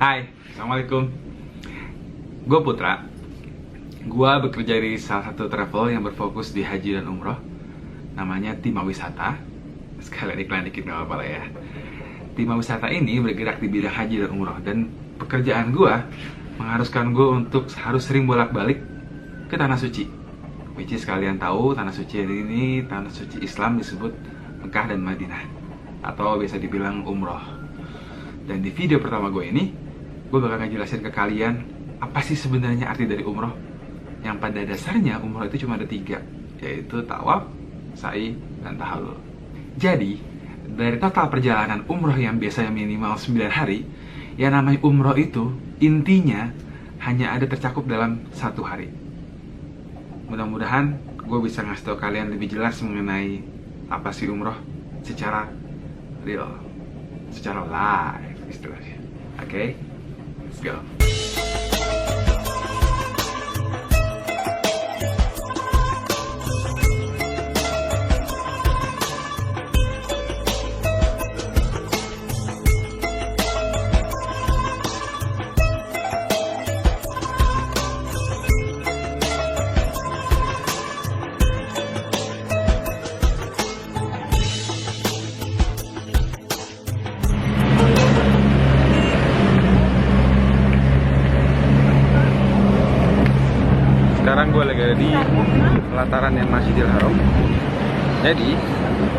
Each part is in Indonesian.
Hai, Assalamualaikum. Gue Putra. Gue bekerja di salah satu travel yang berfokus di haji dan umroh. Namanya Tima Wisata. Sekalian iklan dikit gak apa-apa lah ya. Tima Wisata ini bergerak di bidang haji dan umroh. Dan pekerjaan gue mengharuskan gue untuk harus sering bolak-balik ke Tanah Suci. Which is kalian tahu Tanah Suci ini Tanah Suci Islam disebut Mekah dan Madinah, atau biasa dibilang umroh. Dan di video pertama gue ini, gue bakal ngejelasin ke kalian apa sih sebenarnya arti dari umroh. Yang pada dasarnya umroh itu cuma ada 3, yaitu tawaf, sa'i, dan tahallul. Jadi dari total perjalanan umroh yang biasanya minimal 9 hari, yang namanya umroh itu intinya hanya ada tercakup dalam 1 hari. Mudah-mudahan gue bisa ngasih tau kalian lebih jelas mengenai apa sih umroh secara real, secara live istilahnya. Oke? Let's go. Sekarang gue lagi ada di pelataran yang Masjidil Haram. Jadi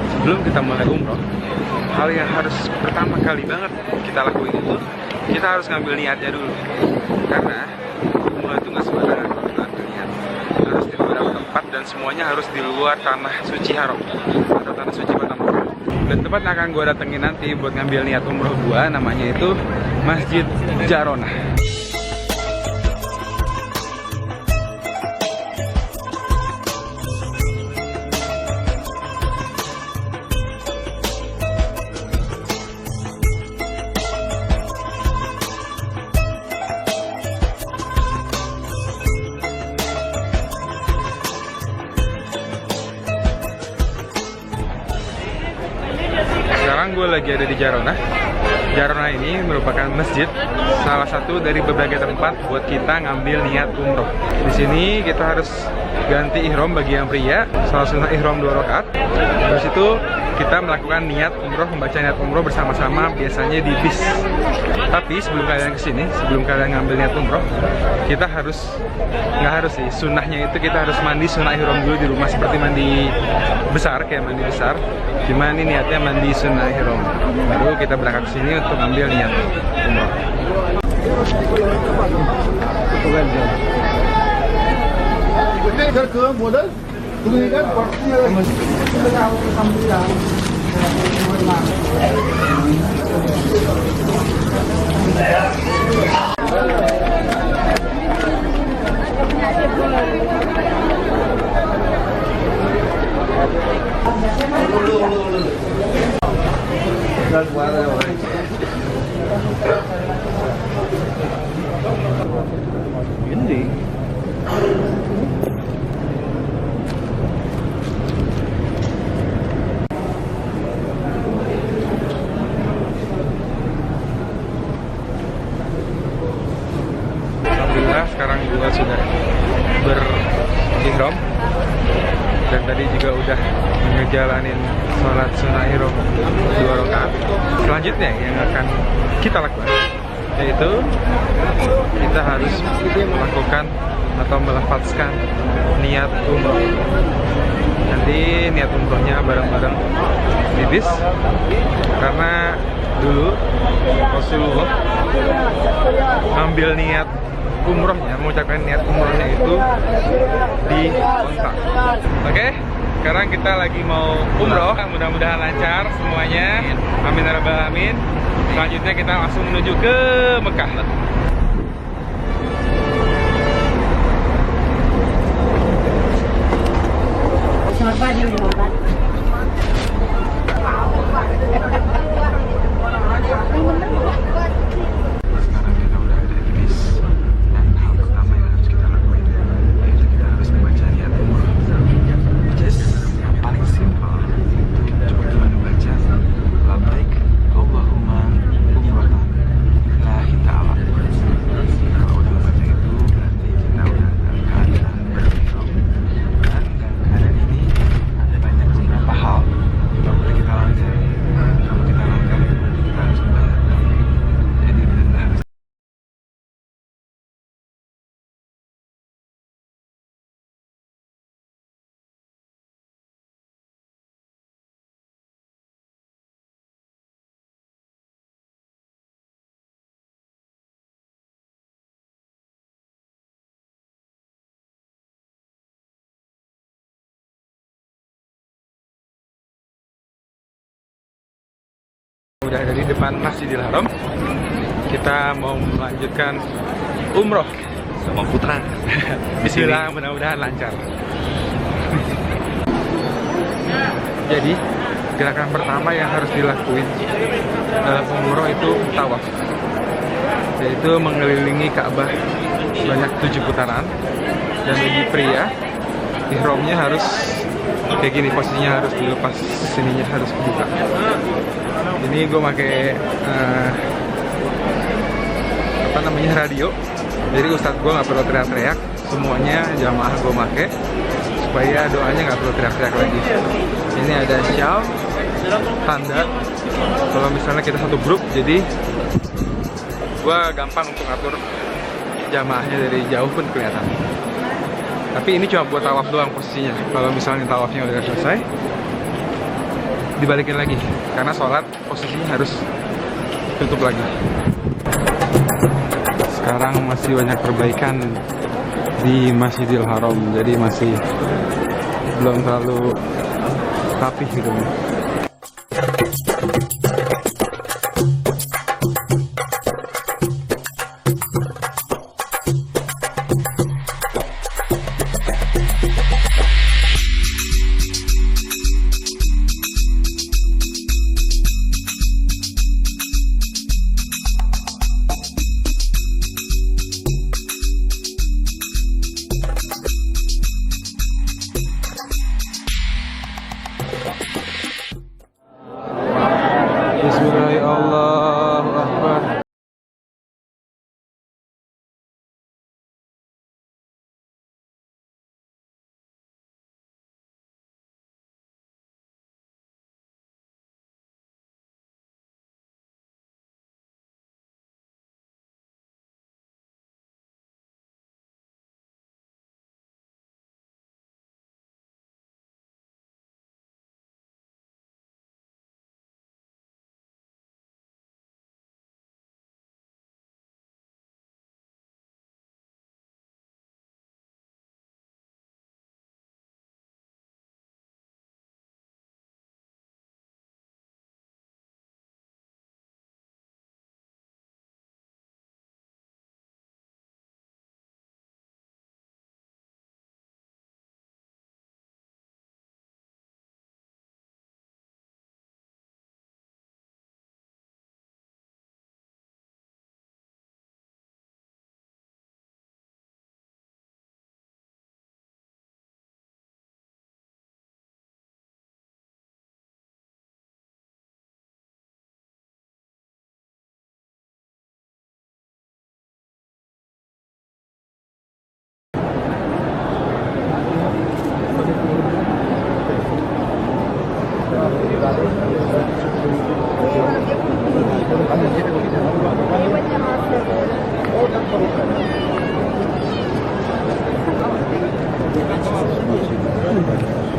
sebelum kita mulai umroh, hal yang harus pertama kali banget kita lakuin itu, kita harus ngambil niatnya dulu. Karena umroh itu nggak sembarangan ngambil niat. Harus di beberapa tempat dan semuanya harus di luar Tanah Suci Haram atau Tanah Suci Kota Mekah. Dan tempat yang akan gue datengin nanti buat ngambil niat umroh gue, namanya itu Masjid Jaronah. Sekarang gue lagi ada di Jaronah. Jaronah ini merupakan masjid, salah satu dari berbagai tempat buat kita ngambil niat umroh. Di sini kita harus ganti ihram bagi yang pria, salah sunnah ihram 2 rakaat. Terus itu kita melakukan niat umroh, membaca niat umroh bersama-sama, biasanya di bis. Tapi sebelum kalian kesini, sebelum kalian ngambil niat umroh, kita harus, nggak harus sih, sunnahnya itu kita harus mandi sunnah ihram dulu di rumah, seperti mandi besar, kayak mandi besar. Cuma ini niatnya mandi sunnah ihram. Baru kita berangkat ke sini untuk ngambil niat umroh. Ini alhamdulillah sekarang gua sudah berihram dan tadi juga udah ngejalanin sholat sunnah ihram 2 rakaat. Selanjutnya yang akan kita lakukan yaitu kita harus melakukan atau melafazkan niat umroh. Nanti niat umrohnya bareng-bareng di bis, karena dulu Rasulullah ngambil niat umrohnya, mengucapkan niat umrohnya itu di onta. Oke, sekarang kita lagi mau umroh. Mudah-mudahan lancar semuanya. Amin ya rabbal alamin. Selanjutnya kita langsung menuju ke Mekah. Selamat pagi, Bapak. Sekarang kita udah ada di bis, dan hal pertama yang harus kita lakuin yaitu kita harus membaca niat umroh. Just yang paling simpel, coba gimana baca labbaik Allahumma umratan lillahi ta'ala. Udah ada di depan Masjidil Haram. Kita mau melanjutkan umroh sama Putra. Bismillah, mudah-mudahan lancar. Jadi gerakan pertama yang harus dilakuin dalam umroh itu tawaf, yaitu mengelilingi Ka'bah sebanyak 7 putaran. Dan bagi pria, ihramnya harus kayak gini, posisinya harus dilepas, sininya harus dibuka. Ini gue pakai radio, jadi ustadz gue nggak perlu teriak-teriak, semuanya jamaah gue pakai supaya doanya nggak perlu teriak-teriak lagi. Ini ada shawl, tanda kalau misalnya kita satu grup, jadi gue gampang untuk atur jamaahnya, dari jauh pun kelihatan. Tapi ini cuma buat tawaf doang posisinya. Kalau misalnya tawafnya udah selesai, dibalikin lagi, karena sholat posisinya harus tutup lagi. Sekarang masih banyak perbaikan di Masjidil Haram, jadi masih belum terlalu rapih gitu.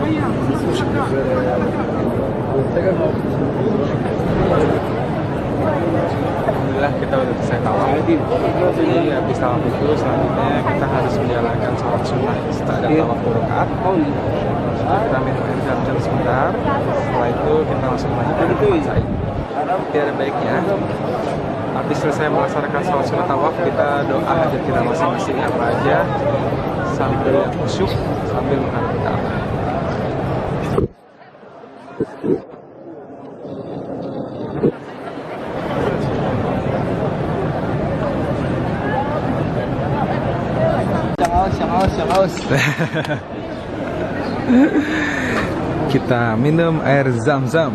Bismillahirrahmanirrahim. Alhamdulillah kita udah selesai tawaf. Jadi habis tawaf itu selanjutnya kita harus menjalankan sholat sunnah. Setelah ada tawaf 2 rakaat, kita minum air zam-zam sebentar. Setelah itu kita langsung melanjutkan tempat sa'i. Tapi ada baiknya habis selesai melaksanakan sholat sunnah tawaf, kita doa hajat kita masing-masing apa aja sambil khusyuk, sambil menghadap Ka'bah. Kita minum air zam-zam.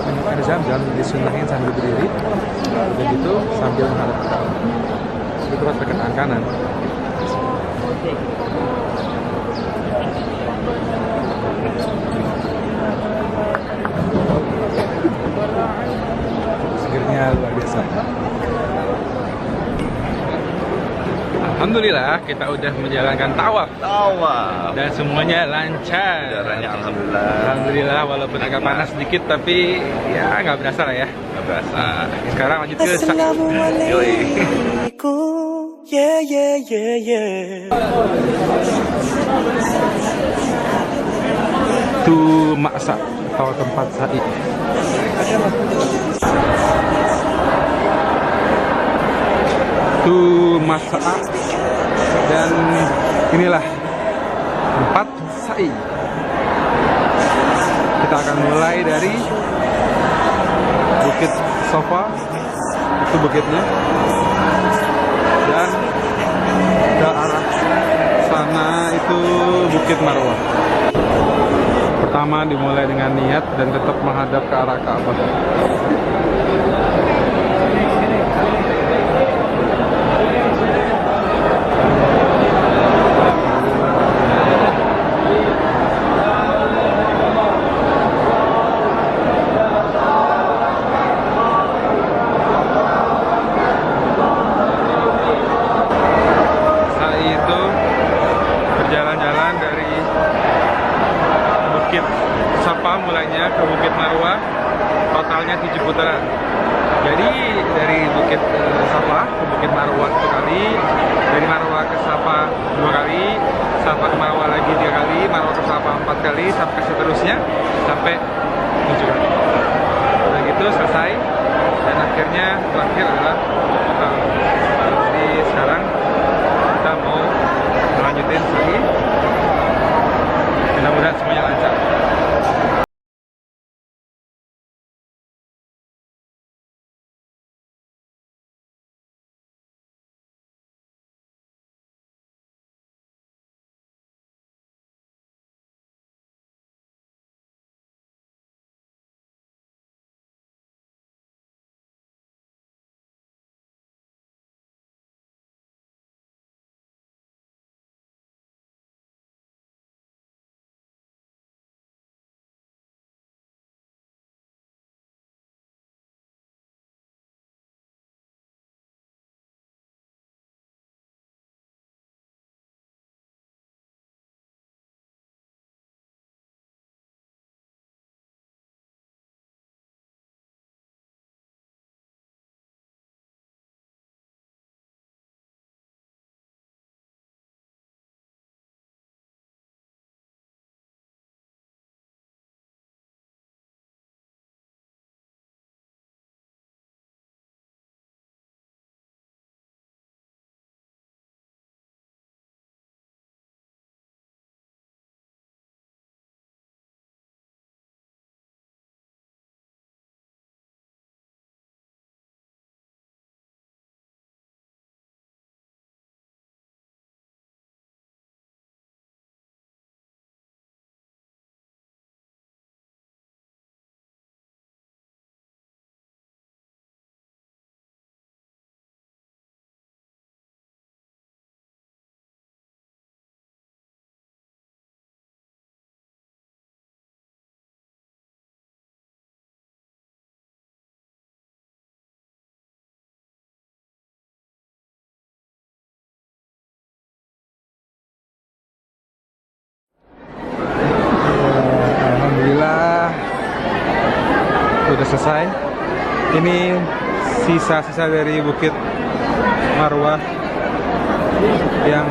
Minum air zam-zam disunahin sambil berdiri, begitu sambil menghadap ke Ka'bah. Itu buat tekan kanan. Segernya luar biasa. Alhamdulillah kita udah menjalankan tawaf dan semuanya lancar. Udaranya alhamdulillah. Alhamdulillah, walaupun agak panas sedikit tapi ya nggak berasa lah ya. Nggak berasa. Sekarang lanjut ke Assalamualaikum Yeah, yeah, yeah, yeah. Itu maksa atau tempat sa'i. Itu maksa dan inilah tempat sa'i. Kita akan mulai dari Bukit Safa, itu bukitnya, dan ke arah sana itu Bukit Marwah. Pertama dimulai dengan niat dan tetap menghadap ke arah Ka'bah. Sa'i itu berjalan-jalan dari Bukit Safa mulainya ke Bukit Marwah, totalnya 7 putaran. Jadi dari Bukit Safa ke Bukit Marwah 1 kali, dari Marwah ke Safa 2 kali, Safa ke Marwah lagi 3 kali, Marwah ke Safa 4 kali, sampai seterusnya sampai 7 kali. Udah gitu selesai, dan akhirnya terakhir adalah jadi sekarang kita mau melanjutin sa'i. Mudah-mudahan semuanya lancar. Alhamdulillah sudah selesai. Ini sisa-sisa dari Bukit Marwah yang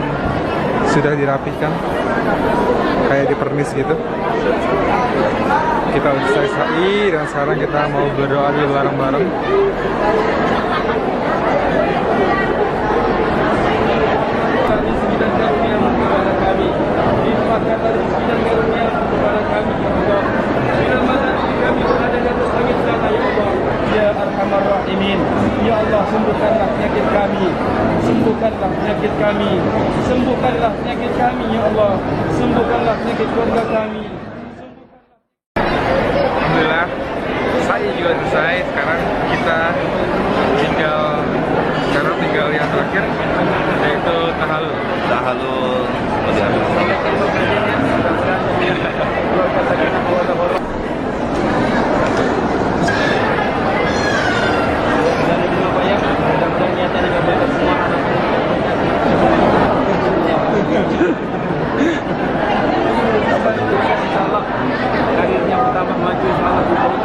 sudah dirapihkan kayak di pernis gitu. Kita udah selesai sa'i dan sekarang kita mau berdoa dulu bareng-bareng. Ya Arhamar Rahimin, ya Allah, sembuhkanlah penyakit kami, sembuhkanlah penyakit kami, sembuhkanlah penyakit kami, ya Allah, sembuhkanlah penyakit keluarga kami. Alhamdulillah sa'i juga selesai. Sekarang kita tinggal yang terakhir, yaitu tahallul. Tahallul.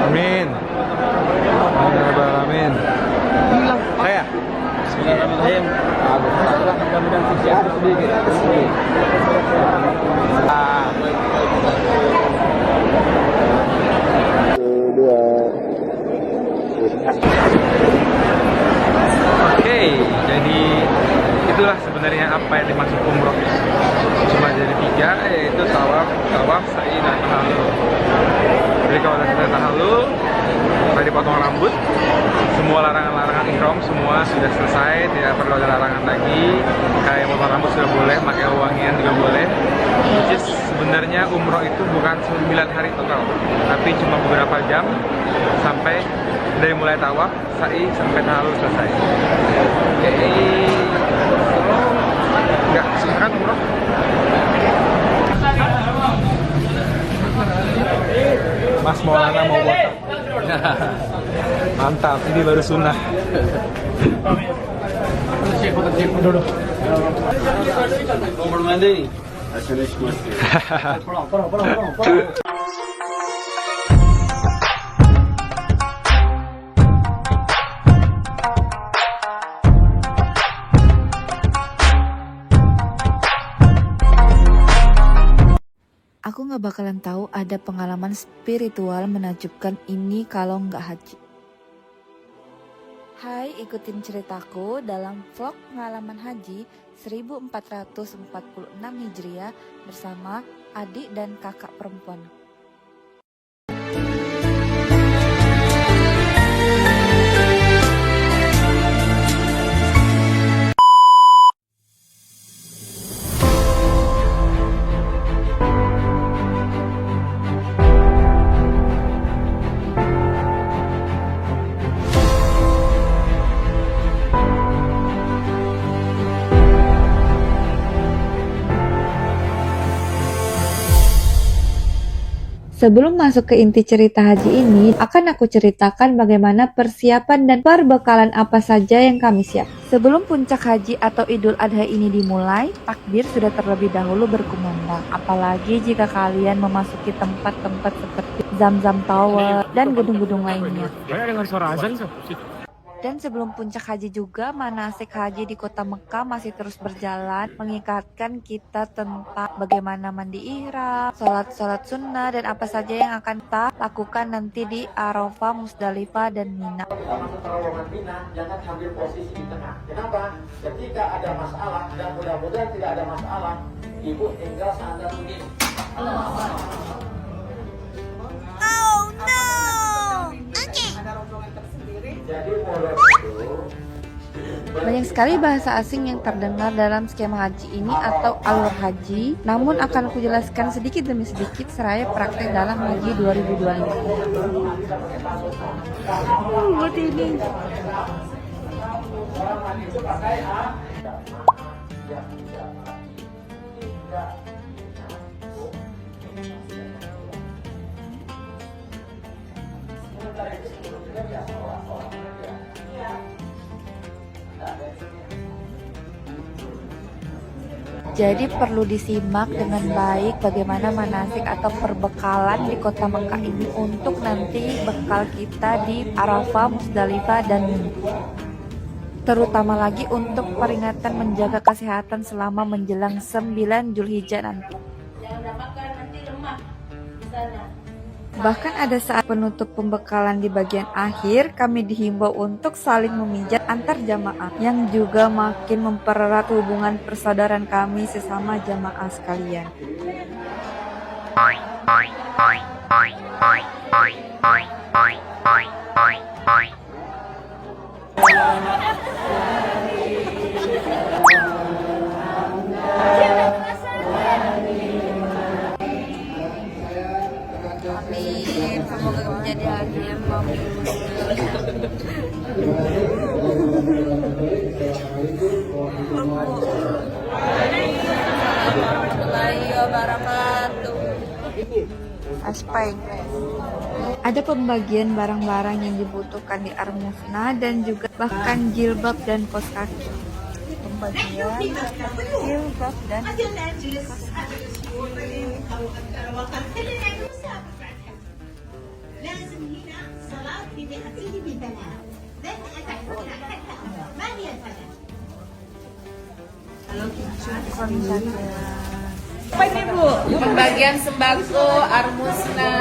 Amin. Amin. Saya. Bismillahirrahmanirrahim. Oke, jadi itulah sebenarnya apa yang dimaksud umroh. Cuma jadi 3, yaitu tawaf, sa'i, dan tahallul. Jadi kalau sudah tahallul, tadi potong rambut, semua larangan-larangan ihram semua sudah selesai, tidak perlu ada larangan lagi. Kayak potong rambut sudah boleh, pakai wangian juga boleh. Which is sebenarnya umroh itu bukan 9 hari total, tapi cuma beberapa jam sampai dari mulai tawaf, sa'i sampai tahallul selesai. Oke, nggak silakan umroh. Mas Maulana mau foto. Mantap, ini baru sunnah. Aku nggak bakalan tahu ada pengalaman spiritual menakjubkan ini kalau nggak haji. Hai, ikutin ceritaku dalam vlog pengalaman haji 1446 Hijriah bersama adik dan kakak perempuan. Sebelum masuk ke inti cerita haji ini, akan aku ceritakan bagaimana persiapan dan perbekalan apa saja yang kami siap. Sebelum puncak haji atau Idul Adha ini dimulai, takbir sudah terlebih dahulu berkumandang. Apalagi jika kalian memasuki tempat-tempat seperti Zamzam Tower dan gedung-gedung lainnya. Dan sebelum puncak haji juga, manasik haji di kota Mekah masih terus berjalan, mengingatkan kita tentang bagaimana mandi ihram, sholat sunnah, dan apa saja yang akan kita lakukan nanti di Arafah, Musdalifah, dan Mina. Terowongan Mina, jangan ambil posisi di tengah. Kenapa? Ketika ada masalah, dan mudah-mudahan tidak ada masalah, ibu tinggal sandar begini. Oh no! Banyak sekali bahasa asing yang terdengar dalam skema haji ini atau alur haji, namun akan aku jelaskan sedikit demi sedikit seraya praktek dalam haji 2025. Buat ini. Jadi perlu disimak dengan baik bagaimana manasik atau perbekalan di kota Mekah ini untuk nanti bekal kita di Arafah, Musdalifah, dan Mina. Terutama lagi untuk peringatan menjaga kesehatan selama menjelang 9 Zulhijjah nanti. Bahkan ada saat penutup pembekalan di bagian akhir, kami dihimbau untuk saling memijat antar jamaah, yang juga makin mempererat hubungan persaudaraan kami sesama jamaah sekalian. Amin, semoga menjadi hari yang Aspek. Ada pembagian barang-barang yang dibutuhkan di Armusna dan juga bahkan jilbab dan kaos kaki. Pembagian jilbab dan kaos kaki. لازم هنا صلاة بدأتيه بثلاث. ذات أتحدث ما هي الثلاث؟ Pembagian sembako Armusna.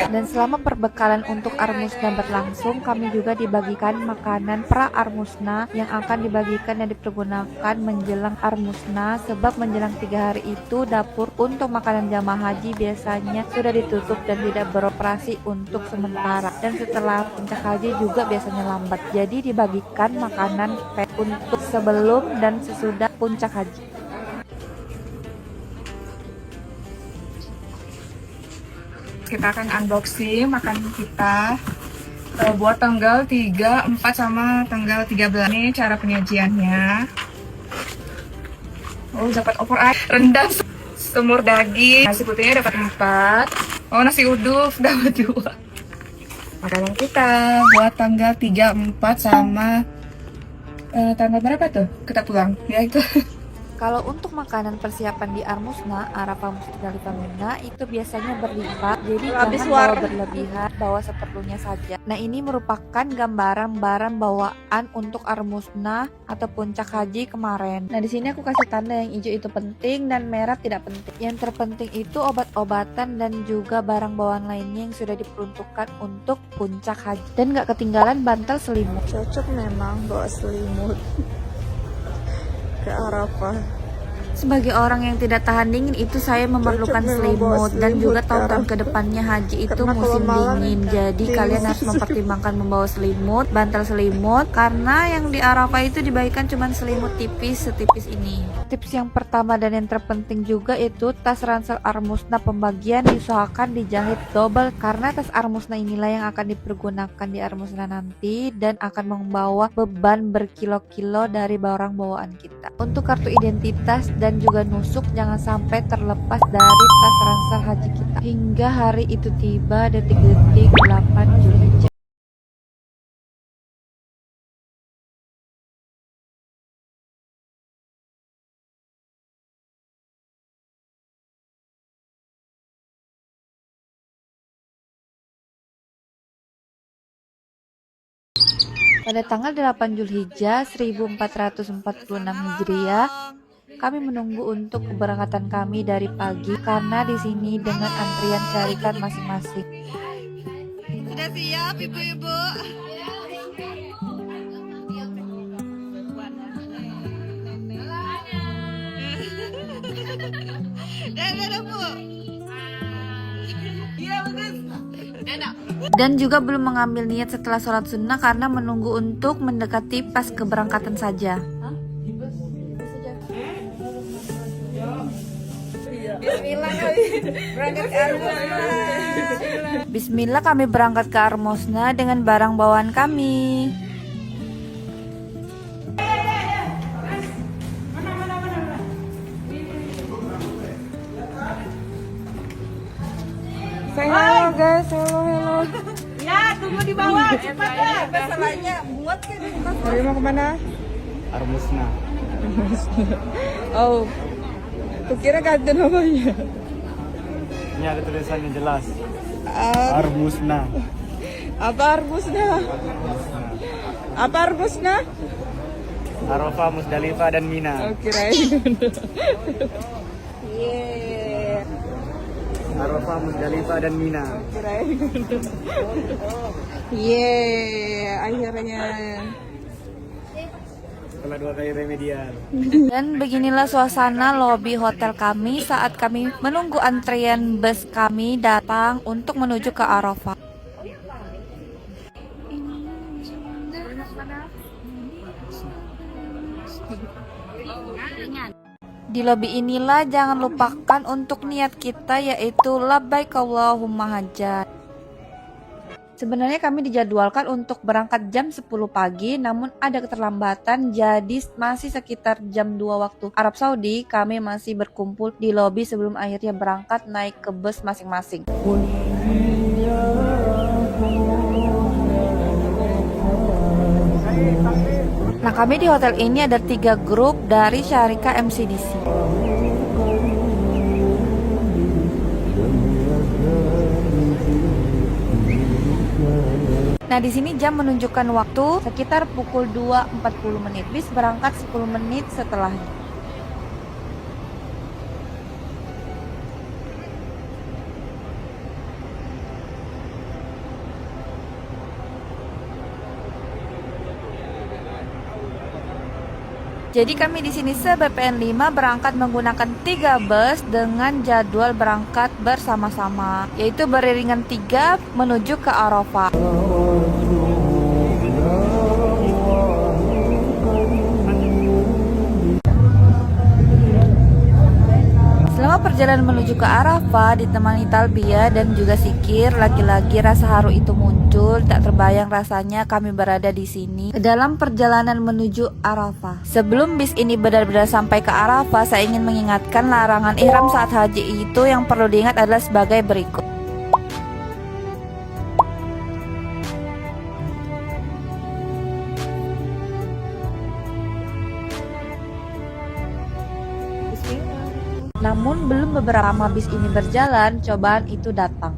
Dan selama perbekalan untuk Armusna berlangsung, kami juga dibagikan makanan pra Armusna yang akan dibagikan dan dipergunakan menjelang Armusna, sebab menjelang 3 hari itu dapur untuk makanan jamaah haji biasanya sudah ditutup dan tidak beroperasi untuk sementara, dan setelah puncak haji juga biasanya lambat, jadi dibagikan makanan untuk sebelum dan sesudah puncak haji. Kita akan unboxing makanan kita buat tanggal 3, 4 sama tanggal 13. Ini cara penyajiannya. Oh, dapat opor ayam, rendang, semur daging, nasi putihnya dapat 4. Oh, nasi uduk dapat 2. Makanan kita buat tanggal 3, 4 sama tanggal berapa tuh? Kita pulang ya itu. Kalau untuk makanan persiapan di Armusna, Arafah Musdalifah Mina itu biasanya berlipat, jadi jangan bawa berlebihan, bawa seperlunya saja. Nah, ini merupakan gambaran barang bawaan untuk Armusna atau puncak haji kemarin. Nah, di sini aku kasih tanda yang hijau itu penting dan merah tidak penting. Yang terpenting itu obat-obatan dan juga barang bawaan lainnya yang sudah diperuntukkan untuk puncak haji. Dan gak ketinggalan bantal selimut. Cocok memang bawa selimut ke Arafah. Sebagai orang yang tidak tahan dingin itu saya memerlukan selimut, dan juga tahun-tahun kedepannya haji itu musim dingin, jadi kalian harus mempertimbangkan membawa selimut, bantal selimut, karena yang di Arafah itu dibagikan cuma selimut tipis setipis ini. Tips yang pertama dan yang terpenting juga itu tas ransel Armusna pembagian diusahakan dijahit double, karena tas Armusna inilah yang akan dipergunakan di Armusna nanti dan akan membawa beban berkilo-kilo dari barang bawaan kita. Untuk kartu identitas dan juga nusuk jangan sampai terlepas dari tas ransel haji kita hingga hari itu tiba detik-detik 8 Zulhijjah. Pada tanggal 8 Zulhijjah 1446 Hijriah, kami menunggu untuk keberangkatan kami dari pagi karena di sini dengan antrian syarikat masing-masing. Sudah siap ibu-ibu? Dadah Bu. Iya bagus. Dan juga belum mengambil niat setelah sholat sunnah karena menunggu untuk mendekati pas keberangkatan saja. Bismillah kami berangkat ke Armusna dengan barang bawaan kami. Halo guys, hello. Ya, tunggu di bawah, cepat ya. Masalahnya muat kan. Hari mau kemana? Armusna. Oh, kukira kartu namanya. Ini ada tulisannya jelas. Armusna. Apa Armusna? Apa Armusna? Arafah, Musdalifah dan Mina. Oh, kirain. Arafah, Musdalifah dan Mina. Kirain. Akhirnya. Setelah 2 kali remedial. Dan beginilah suasana lobi hotel kami saat kami menunggu antrian bus kami datang untuk menuju ke Arafah. Di lobi inilah jangan lupakan untuk niat kita yaitu labbaik Allahumma hajjat. Sebenarnya kami dijadwalkan untuk berangkat jam 10 pagi, namun ada keterlambatan, jadi masih sekitar jam 2 waktu Arab Saudi, kami masih berkumpul di lobi sebelum akhirnya berangkat naik ke bus masing-masing. Nah, kami di hotel ini ada 3 grup dari Syarika MCDC. Nah, di sini jam menunjukkan waktu sekitar pukul 2.40 menit. Bis berangkat 10 menit setelahnya. Jadi kami di sini se-BPN 5 berangkat menggunakan 3 bus dengan jadwal berangkat bersama-sama, yaitu beriringan 3 menuju ke Arafah. Selama perjalanan menuju ke Arafah ditemani talbiyah dan juga zikir, lagi-lagi rasa haru itu muncul. Tak terbayang rasanya kami berada di sini dalam perjalanan menuju Arafah. Sebelum bis ini benar-benar sampai ke Arafah, saya ingin mengingatkan larangan ihram saat haji itu yang perlu diingat adalah sebagai berikut. Namun belum beberapa lama bis ini berjalan, cobaan itu datang.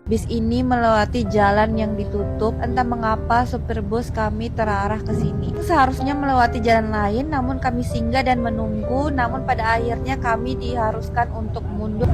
Bis ini melewati jalan yang ditutup. Entah mengapa supir bus kami terarah ke sini. Seharusnya melewati jalan lain, namun kami singgah dan menunggu. Namun pada akhirnya kami diharuskan untuk mundur.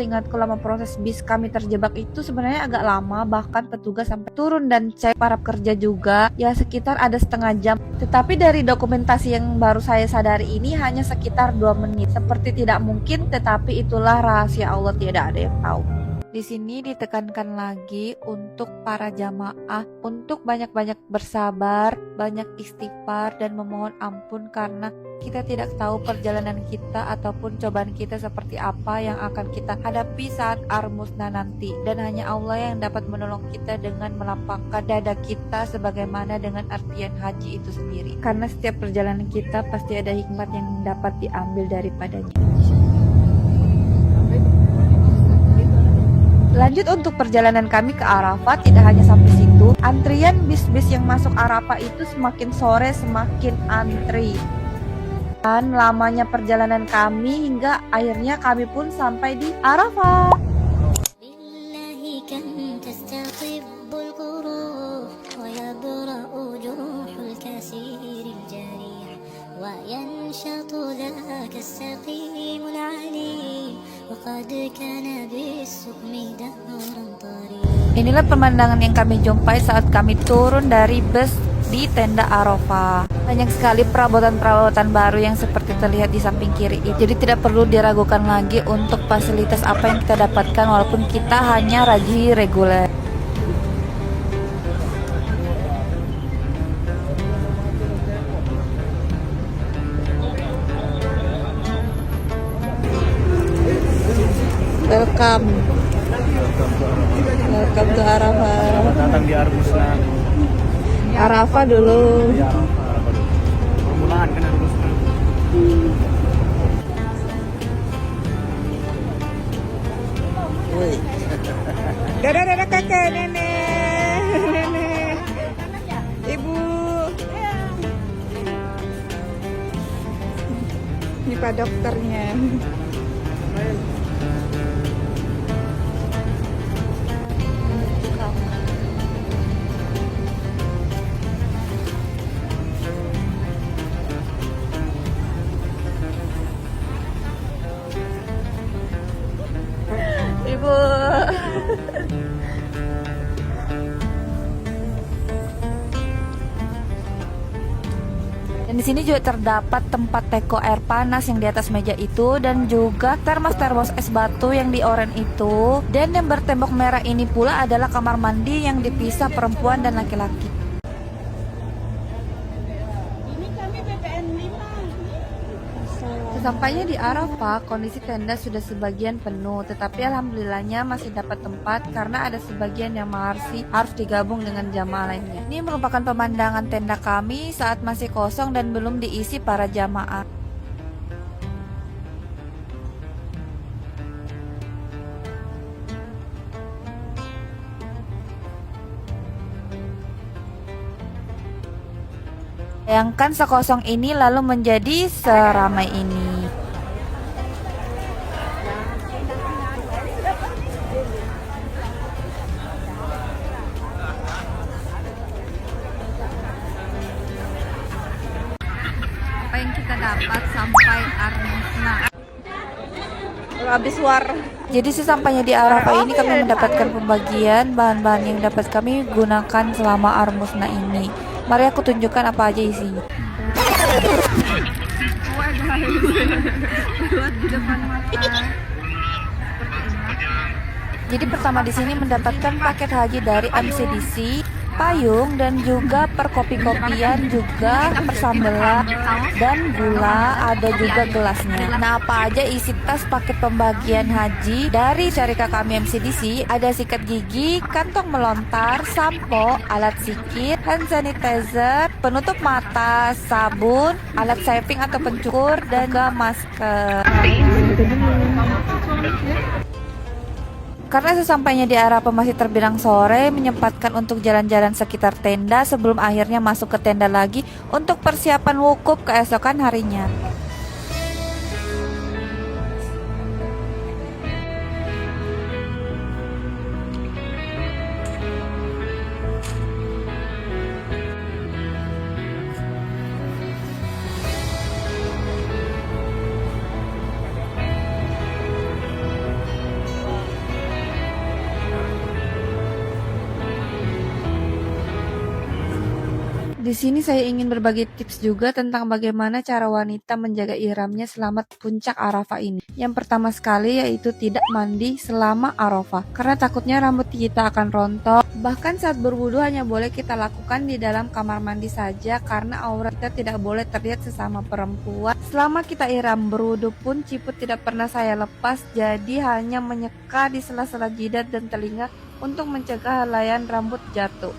Seingatku lama proses bis kami terjebak itu sebenarnya agak lama, bahkan petugas sampai turun dan cek para pekerja juga ya sekitar ada setengah jam. Tetapi dari dokumentasi yang baru saya sadari ini hanya sekitar 2 menit. Seperti tidak mungkin, tetapi itulah rahasia Allah, tidak ada yang tahu. Di sini ditekankan lagi untuk para jamaah untuk banyak-banyak bersabar, banyak istighfar dan memohon ampun karena kita tidak tahu perjalanan kita ataupun cobaan kita seperti apa yang akan kita hadapi saat Ar-Musna nanti, dan hanya Allah yang dapat menolong kita dengan melapangkan dada kita sebagaimana dengan artian haji itu sendiri, karena setiap perjalanan kita pasti ada hikmat yang dapat diambil daripadanya. Lanjut untuk perjalanan kami ke Arafah, tidak hanya sampai situ, antrian bis-bis yang masuk Arafah itu semakin sore semakin antri. Dan lamanya perjalanan kami hingga akhirnya kami pun sampai di Arafah. Inilah pemandangan yang kami jumpai saat kami turun dari bus di tenda Arafah. Banyak sekali perabotan-perabotan baru yang seperti terlihat di samping kiri itu. Jadi tidak perlu diragukan lagi untuk fasilitas apa yang kita dapatkan walaupun kita hanya haji reguler. Welcome to Arafah. Datang di Ar-Musna. Arafah dulu. Permulaan kan Ar-Musna. Dadah kakek, nenek, ibu. Ini Pak dokternya. Ibu. Dan di sini juga terdapat tempat teko air panas yang di atas meja itu, dan juga termos es batu yang di oren itu. Dan yang bertembok merah ini pula adalah kamar mandi yang dipisah perempuan dan laki-laki. Sesampainya di Arafah, kondisi tenda sudah sebagian penuh, tetapi alhamdulillahnya masih dapat tempat karena ada sebagian yang masih harus digabung dengan jamaah lainnya. Ini merupakan pemandangan tenda kami saat masih kosong dan belum diisi para jamaah. Bayangkan sekosong ini lalu menjadi seramai ini. Apa yang kita dapat sampai Armusna? Habis war. Jadi sesampainya di Arafah ini kami mendapatkan pembagian bahan-bahan yang dapat kami gunakan selama Armusna ini. Mari aku tunjukkan apa aja isinya. Jadi pertama di sini mendapatkan paket haji dari MCDC, payung dan juga perkopi-kopian, juga persambelan dan gula, ada juga gelasnya. Nah, apa aja isi tas paket pembagian haji dari syarikat kami MCDC? Ada sikat gigi, kantong melontar, sampo, alat sikit, hand sanitizer, penutup mata, sabun, alat saving atau pencukur, dan juga masker. Karena sesampainya di Arafah masih terbilang sore, menyempatkan untuk jalan-jalan sekitar tenda sebelum akhirnya masuk ke tenda lagi untuk persiapan wukuf keesokan harinya. Di sini saya ingin berbagi tips juga tentang bagaimana cara wanita menjaga ihramnya selama puncak Arafah ini. Yang pertama sekali yaitu tidak mandi selama Arafah, karena takutnya rambut kita akan rontok. Bahkan saat berwudu hanya boleh kita lakukan di dalam kamar mandi saja, karena aurat kita tidak boleh terlihat sesama perempuan. Selama kita ihram berwudu pun ciput tidak pernah saya lepas, jadi hanya menyeka di sela-sela jidat dan telinga untuk mencegah helaian rambut jatuh.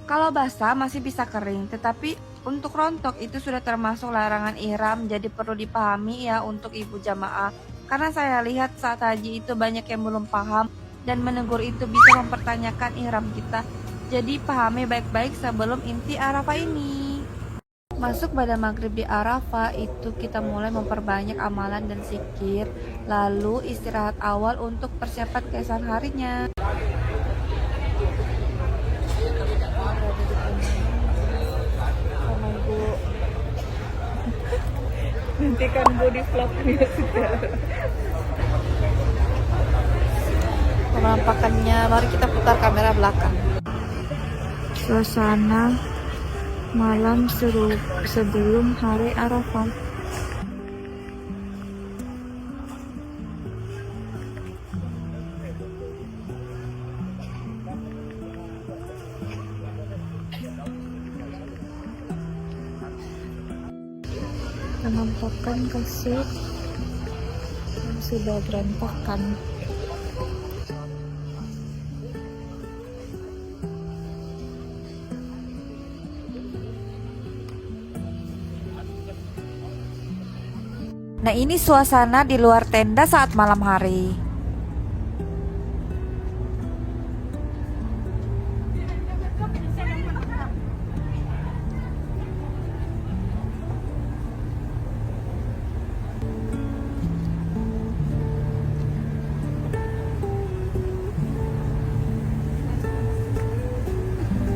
Kalau basah masih bisa kering, tetapi untuk rontok itu sudah termasuk larangan ihram, jadi perlu dipahami ya untuk ibu jamaah. Karena saya lihat saat haji itu banyak yang belum paham dan menegur itu bisa mempertanyakan ihram kita. Jadi pahami baik-baik sebelum inti Arafah ini. Masuk pada maghrib di Arafah itu kita mulai memperbanyak amalan dan zikir, lalu istirahat awal untuk persiapan keesokan harinya. Hentikan body vlognya sudah. Penampakannya, mari kita putar kamera belakang. Suasana malam seru sebelum hari Arafah. Penampakan kasur yang sudah berantakan. Nah, ini suasana di luar tenda saat malam hari.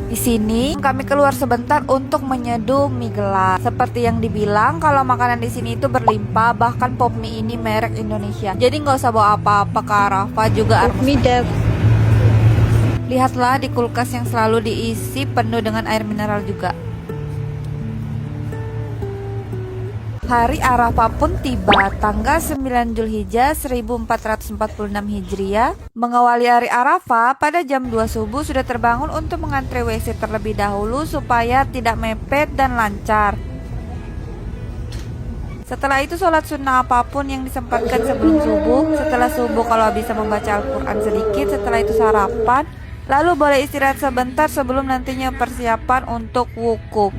Di sini kami keluar sebentar untuk menyeduh mie gelas. Seperti yang dibilang, kalau makanan di sini itu berlimpah, bahkan pop mie ini merek Indonesia. Jadi nggak usah bawa apa-apa ke Arafah juga Armusna. Lihatlah di kulkas yang selalu diisi penuh dengan air mineral juga. Hari Arafah pun tiba, tanggal 9 Zulhijjah 1446 Hijriah. Mengawali hari Arafah, pada jam 2 subuh sudah terbangun untuk mengantre WC terlebih dahulu supaya tidak mepet dan lancar. Setelah itu sholat sunnah apapun yang disempatkan sebelum subuh. Setelah subuh kalau bisa membaca Al-Quran sedikit, setelah itu sarapan. Lalu boleh istirahat sebentar sebelum nantinya persiapan untuk wukuf.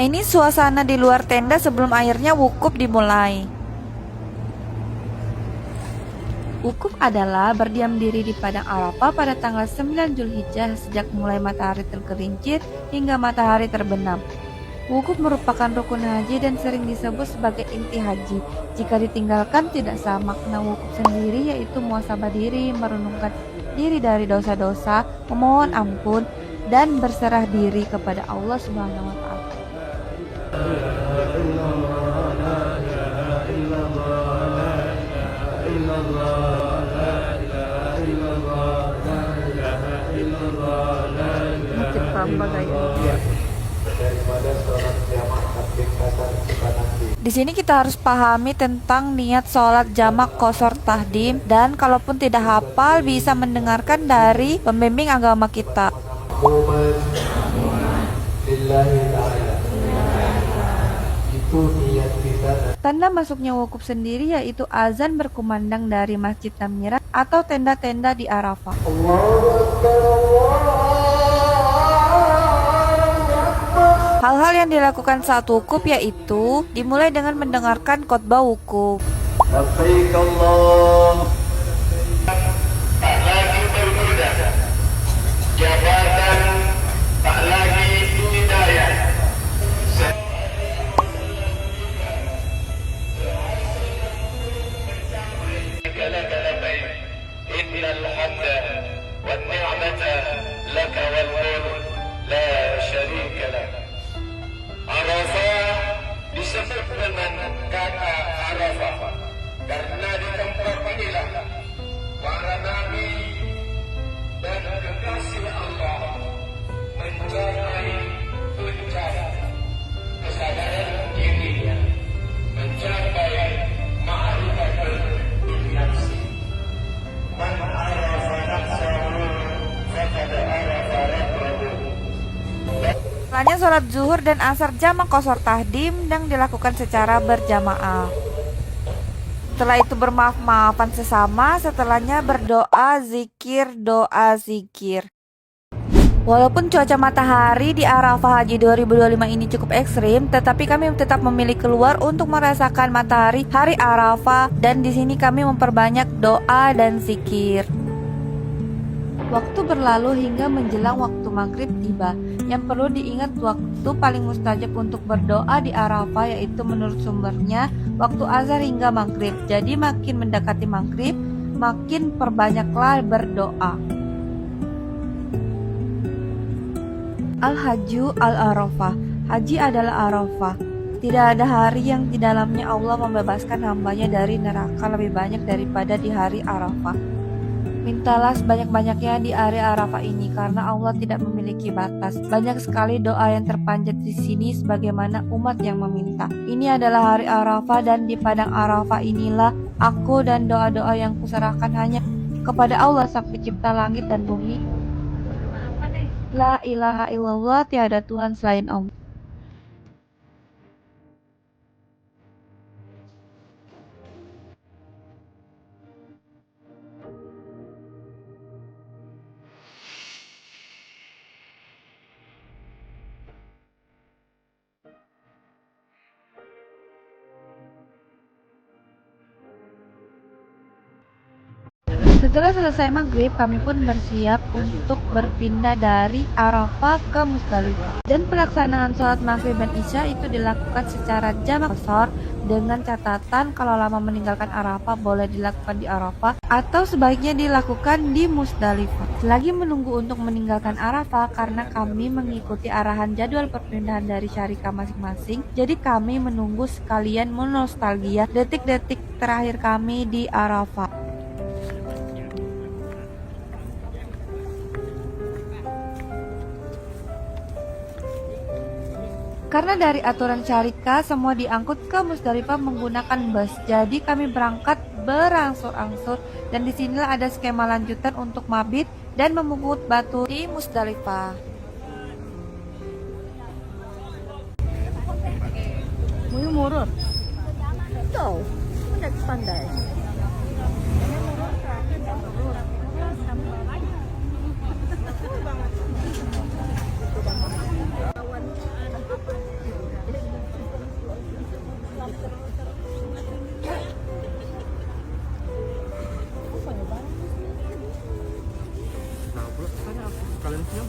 Nah, ini suasana di luar tenda sebelum akhirnya wukuf dimulai. Wukuf adalah berdiam diri di padang Arafah pada tanggal 9 Zulhijjah sejak mulai matahari tergelincir hingga matahari terbenam. Wukuf merupakan rukun haji dan sering disebut sebagai inti haji. Jika ditinggalkan tidak sah. Makna wukuf sendiri yaitu muhasabah diri, merenungkan diri dari dosa-dosa, memohon ampun, dan berserah diri kepada Allah Subhanahu wa Ta'ala. Di sini kita harus pahami tentang niat sholat jamak qashar tahdim, dan kalaupun tidak hafal bisa mendengarkan dari pembimbing agama kita. Tanda masuknya wukuf sendiri yaitu azan berkumandang dari Masjid Namira atau tenda-tenda di Arafah. Hal-hal yang dilakukan saat wukuf yaitu dimulai dengan mendengarkan khotbah wukuf. Disebut dengan kata Arafah karena di tempat inilah para nabi dan kekasih Allah mencapai puncak kesadaran dirinya, mencapai ma'rifatul nafsi. Man arafa nafsahu faqad arafa rabbahu. Setelahnya sholat zuhur dan asar jamak qashar tahdim yang dilakukan secara berjamaah. Setelah itu bermaaf-maafan sesama, setelahnya berdoa zikir, doa zikir. Walaupun cuaca matahari di Arafah Haji 2025 ini cukup ekstrim, tetapi kami tetap memilih keluar untuk merasakan matahari hari Arafah, dan di sini kami memperbanyak doa dan zikir. Waktu berlalu hingga menjelang waktu maghrib tiba. Yang perlu diingat, waktu paling mustajab untuk berdoa di Arafah yaitu menurut sumbernya waktu azhar hingga maghrib. Jadi makin mendekati maghrib, makin perbanyaklah berdoa. Al-Hajju al-Arafah. Haji adalah Arafah. Tidak ada hari yang di dalamnya Allah membebaskan hambanya dari neraka lebih banyak daripada di hari Arafah. Mintalah sebanyak-banyaknya di hari Arafah ini karena Allah tidak memiliki batas. Banyak sekali doa yang terpanjat di sini sebagaimana umat yang meminta. Ini adalah hari Arafah dan di padang Arafah inilah aku dan doa-doa yang kuserahkan hanya kepada Allah Sang Pencipta langit dan bumi. La ilaha illallah, tiada Tuhan selain Allah. Setelah selesai maghrib, kami pun bersiap untuk berpindah dari Arafah ke Musdalifah. Dan pelaksanaan sholat maghrib dan isya itu dilakukan secara jamak qashar dengan catatan kalau lama meninggalkan Arafah boleh dilakukan di Arafah atau sebaiknya dilakukan di Musdalifah. Selagi menunggu untuk meninggalkan Arafah karena kami mengikuti arahan jadwal perpindahan dari syarikah masing-masing, jadi kami menunggu sekalian menostalgia detik-detik terakhir kami di Arafah. Karena dari aturan syarikah semua diangkut ke Musdalifah menggunakan bus, jadi kami berangkat berangsur-angsur dan disinilah ada skema lanjutan untuk mabit dan memungut batu di Musdalifah. Mau murur? Tahu, tidak pandai.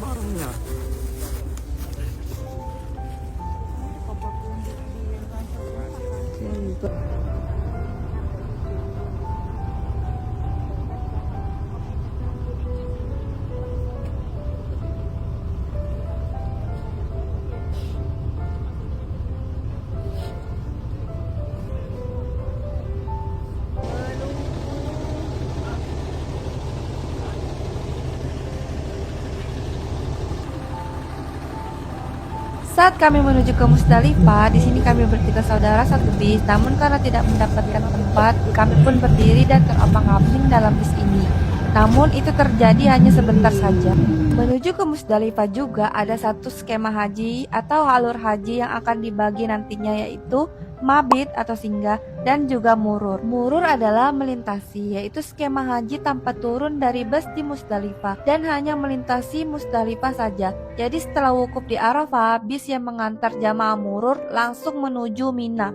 barangnya. Saat kami menuju ke Musdalifah, di sini kami bertiga saudara satu bis. Namun karena tidak mendapatkan tempat, kami pun berdiri dan terombang-ambing dalam bis ini. Namun itu terjadi hanya sebentar saja. Menuju ke Musdalifah juga ada satu skema haji atau alur haji yang akan dibagi nantinya, yaitu mabit atau singgah dan juga murur. Murur adalah melintasi, yaitu skema haji tanpa turun dari bus di Musdalifah dan hanya melintasi Musdalifah saja. Jadi setelah wukuf di Arafah, bis yang mengantar jamaah murur langsung menuju Mina.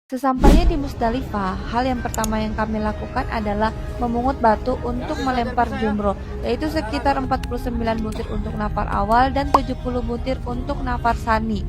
Sesampainya di Musdalifah, hal yang pertama yang kami lakukan adalah memungut batu untuk melempar jumroh, yaitu sekitar 49 butir untuk nafar awal dan 70 butir untuk nafar sani.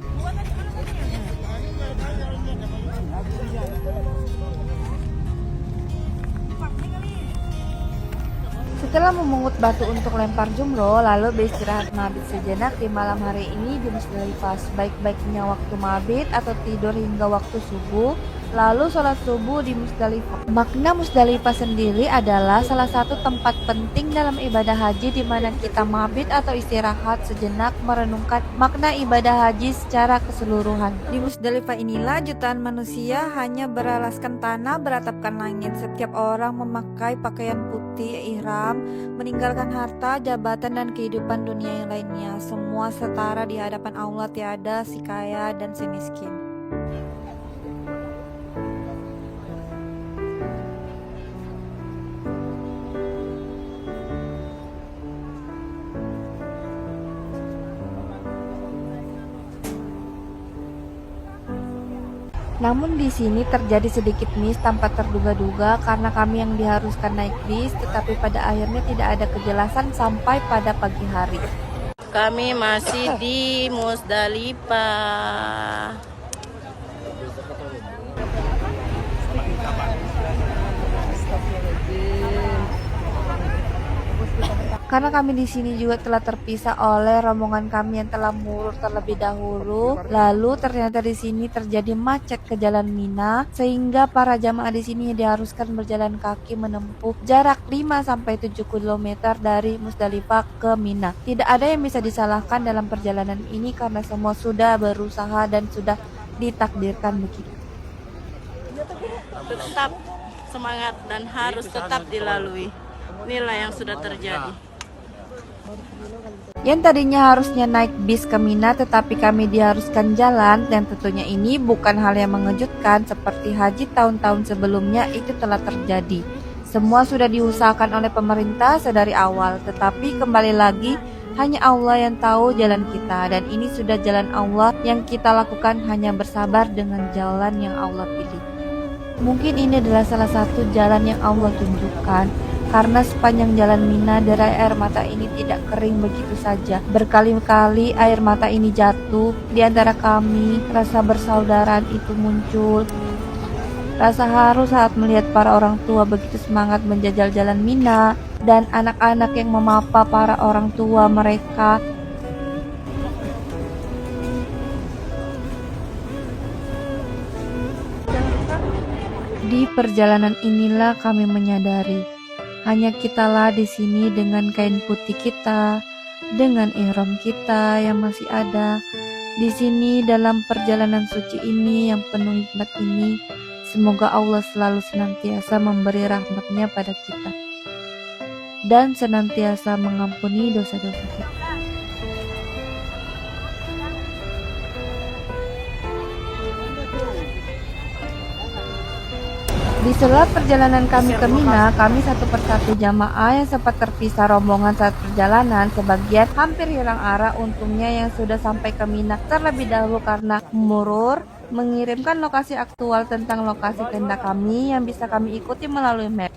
Setelah memungut batu untuk lempar jumroh, lalu beristirahat mabit sejenak di malam hari ini di Musdalifah. Sebaik-baiknya waktu mabit atau tidur hingga waktu subuh, lalu sholat subuh di Musdalifah. Makna Musdalifah sendiri adalah salah satu tempat penting dalam ibadah haji di mana kita mabit atau istirahat sejenak merenungkan makna ibadah haji secara keseluruhan. Di Musdalifah inilah jutaan manusia hanya beralaskan tanah beratapkan langit. Setiap orang memakai pakaian putih ihram, meninggalkan harta, jabatan dan kehidupan dunia yang lainnya. Semua setara di hadapan Allah, tiada si kaya dan si miskin. Namun di sini terjadi sedikit miss tanpa terduga-duga karena kami yang diharuskan naik bis, tetapi pada akhirnya tidak ada kejelasan sampai pada pagi hari. Kami masih di Musdalifah. Karena kami di sini juga telah terpisah oleh rombongan kami yang telah murur terlebih dahulu. Lalu ternyata di sini terjadi macet ke Jalan Mina sehingga para jamaah di sini diharuskan berjalan kaki menempuh jarak 5-7 km dari Musdalifah ke Mina. Tidak ada yang bisa disalahkan dalam perjalanan ini karena semua sudah berusaha dan sudah ditakdirkan begitu. Tetap semangat dan harus tetap dilalui. Inilah yang sudah terjadi. Yang tadinya harusnya naik bis ke Mina tetapi kami diharuskan jalan, dan tentunya ini bukan hal yang mengejutkan seperti haji tahun-tahun sebelumnya itu telah terjadi. Semua sudah diusahakan oleh pemerintah sedari awal, tetapi kembali lagi hanya Allah yang tahu jalan kita, dan ini sudah jalan Allah yang kita lakukan, hanya bersabar dengan jalan yang Allah pilih. Mungkin ini adalah salah satu jalan yang Allah tunjukkan. Karena sepanjang jalan Mina, derai air mata ini tidak kering begitu saja. Berkali-kali air mata ini jatuh. Di antara kami, rasa bersaudaraan itu muncul. Rasa haru saat melihat para orang tua begitu semangat menjajal jalan Mina, dan anak-anak yang memapa para orang tua mereka. Di perjalanan inilah kami menyadari hanya kitalah di sini dengan kain putih kita, dengan ihram kita yang masih ada. Di sini dalam perjalanan suci ini yang penuh hikmat ini, semoga Allah selalu senantiasa memberi rahmat-Nya pada kita dan senantiasa mengampuni dosa-dosa kita. Di sela perjalanan kami ke Mina, kami satu persatu jamaah yang sempat terpisah rombongan saat perjalanan, sebagian hampir hilang arah. Untungnya yang sudah sampai ke Mina terlebih dahulu karena murur mengirimkan lokasi aktual tentang lokasi tenda kami yang bisa kami ikuti melalui map.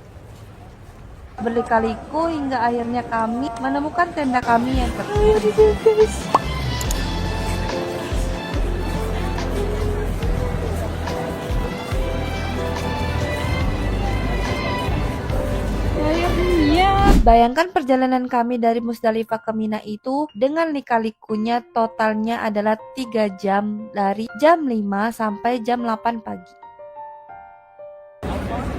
berlikaliku hingga akhirnya kami menemukan tenda kami yang tertinggi. Bayangkan perjalanan kami dari Musdalifah ke Mina itu dengan lika-likunya totalnya adalah 3 jam dari jam 5 sampai jam 8 pagi.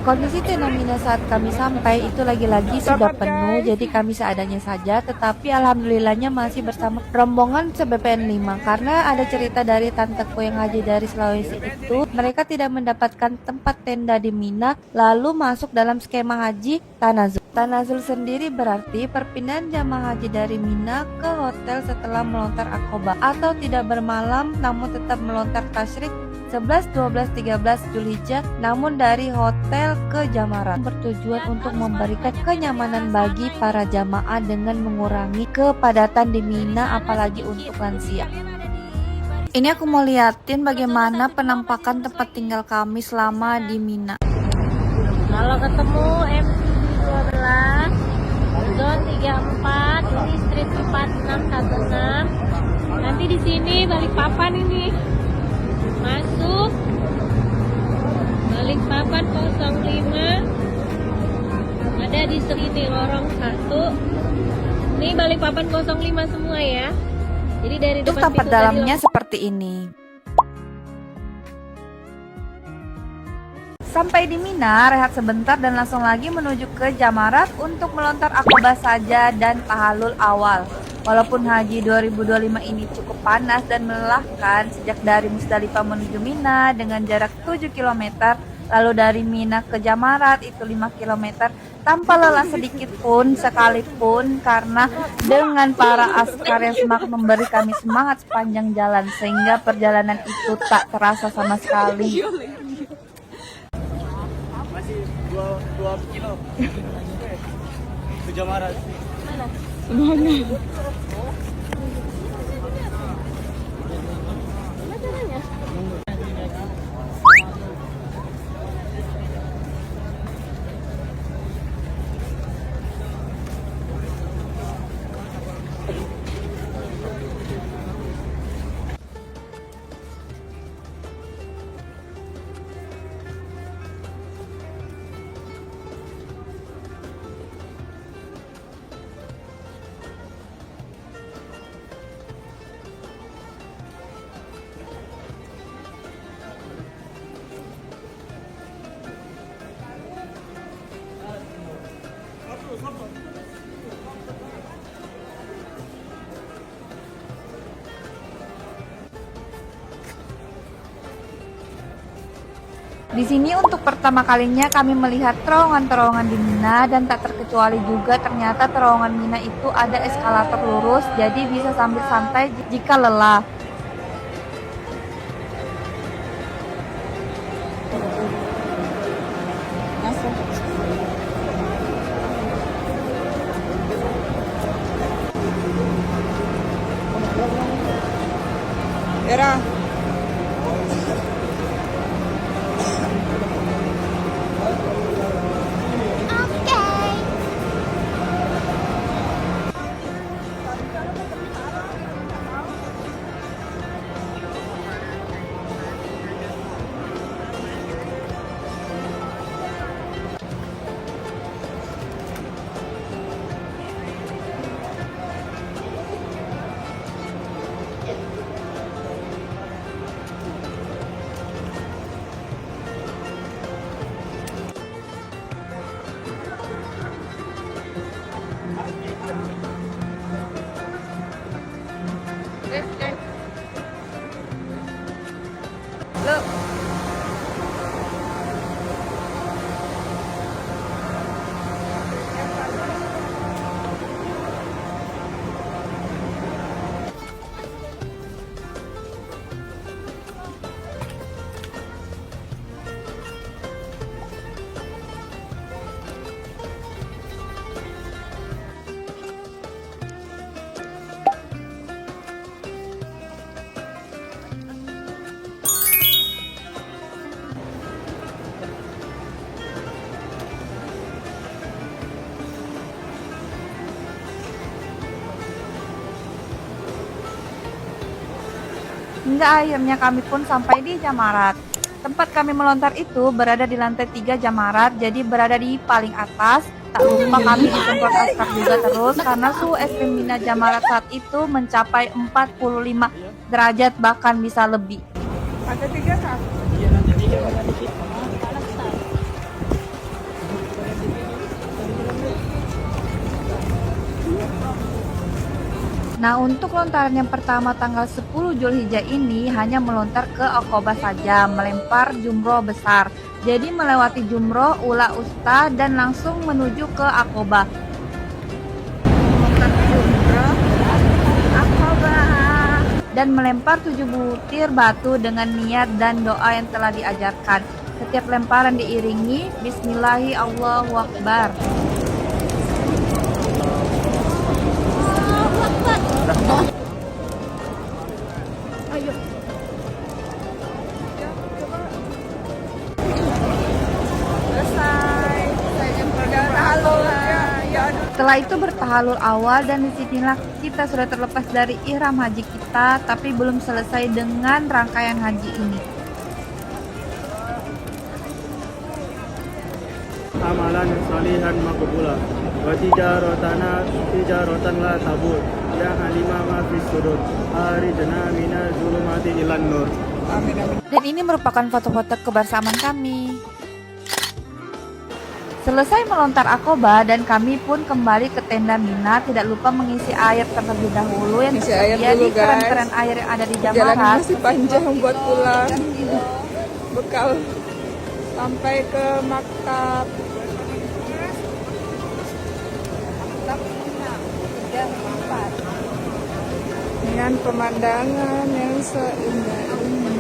Kondisi tenda Mina saat kami sampai itu lagi-lagi sudah penuh, jadi kami seadanya saja, tetapi alhamdulillahnya masih bersama rombongan se-BPN 5 karena ada cerita dari tanteku yang haji dari Sulawesi itu, mereka tidak mendapatkan tempat tenda di Mina lalu masuk dalam skema haji Tanazul. Tanazul sendiri berarti perpindahan jamaah haji dari Mina ke hotel setelah melontar Aqobah atau tidak bermalam namun tetap melontar tasyrik 11, 12, 13 Zulhijjah namun dari hotel ke Jamarat bertujuan untuk memberikan kenyamanan bagi para jamaah dengan mengurangi kepadatan di Mina apalagi untuk lansia. Ini aku mau liatin bagaimana penampakan tempat tinggal kami selama di Mina. Kalau ketemu MC12 zone 34 ini street 4616 nanti di sini Balikpapan ini masuk Balikpapan 05 ada di sini lorong 1 ini Balikpapan 05 semua ya, jadi dari Untuk depan tempat pintu dalamnya tadi seperti ini. Sampai di Mina, rehat sebentar dan langsung lagi menuju ke Jamarat untuk melontar Aqobah saja dan tahalul awal. Walaupun haji 2025 ini cukup panas dan melelahkan sejak dari Musdalifah menuju Mina dengan jarak 7 km, lalu dari Mina ke Jamarat itu 5 km, tanpa lelah sedikit pun sekalipun karena dengan para askar yang semakin memberi kami semangat sepanjang jalan sehingga perjalanan itu tak terasa sama sekali. Masih 2 kilo. Ke Jamarat. Di sini untuk pertama kalinya kami melihat terowongan-terowongan di Mina dan tak terkecuali juga ternyata terowongan Mina itu ada eskalator lurus jadi bisa sambil santai jika lelah. Era. Hingga akhirnya kami pun sampai di Jamarat. Tempat kami melontar itu berada di lantai 3 Jamarat, jadi berada di paling atas. Tak lupa kami disemprot askar juga terus karena suhu ekstrim Mina Jamarat saat itu mencapai 45 derajat bahkan bisa lebih. Ada 3 kak? Iya, nanti 3 mana dikit. Nah, untuk lontaran yang pertama tanggal 10 Zulhijjah ini hanya melontar ke Aqobah saja, melempar jumroh besar. Jadi melewati jumroh, ula usta, dan langsung menuju ke Aqobah. Melontar jumroh, Aqobah, dan melempar 7 butir batu dengan niat dan doa yang telah diajarkan. Setiap lemparan diiringi Bismillahi Allahu Akbar. Ayo. Selesai. Saya jempol tahalul. Setelah itu bertahalul awal dan disinilah kita sudah terlepas dari ihram haji kita, tapi belum selesai dengan rangkaian haji ini. Amalan salihan maqbulah wa tijaratan la tabur ya halima ma fis sudur arijna minaz zulumati ilan nur. Amin amin. Dan ini merupakan foto-foto kebersamaan kami. Selesai melontar Aqobah dan kami pun kembali ke tenda Mina, tidak lupa mengisi air terlebih dahulu yang Isi air tersedia dulu, di keran-keran air yang ada di Perjalanan Jamarat. masih panjang buat pulang. Bekal sampai ke maktab. Dengan pemandangan yang seindah ini.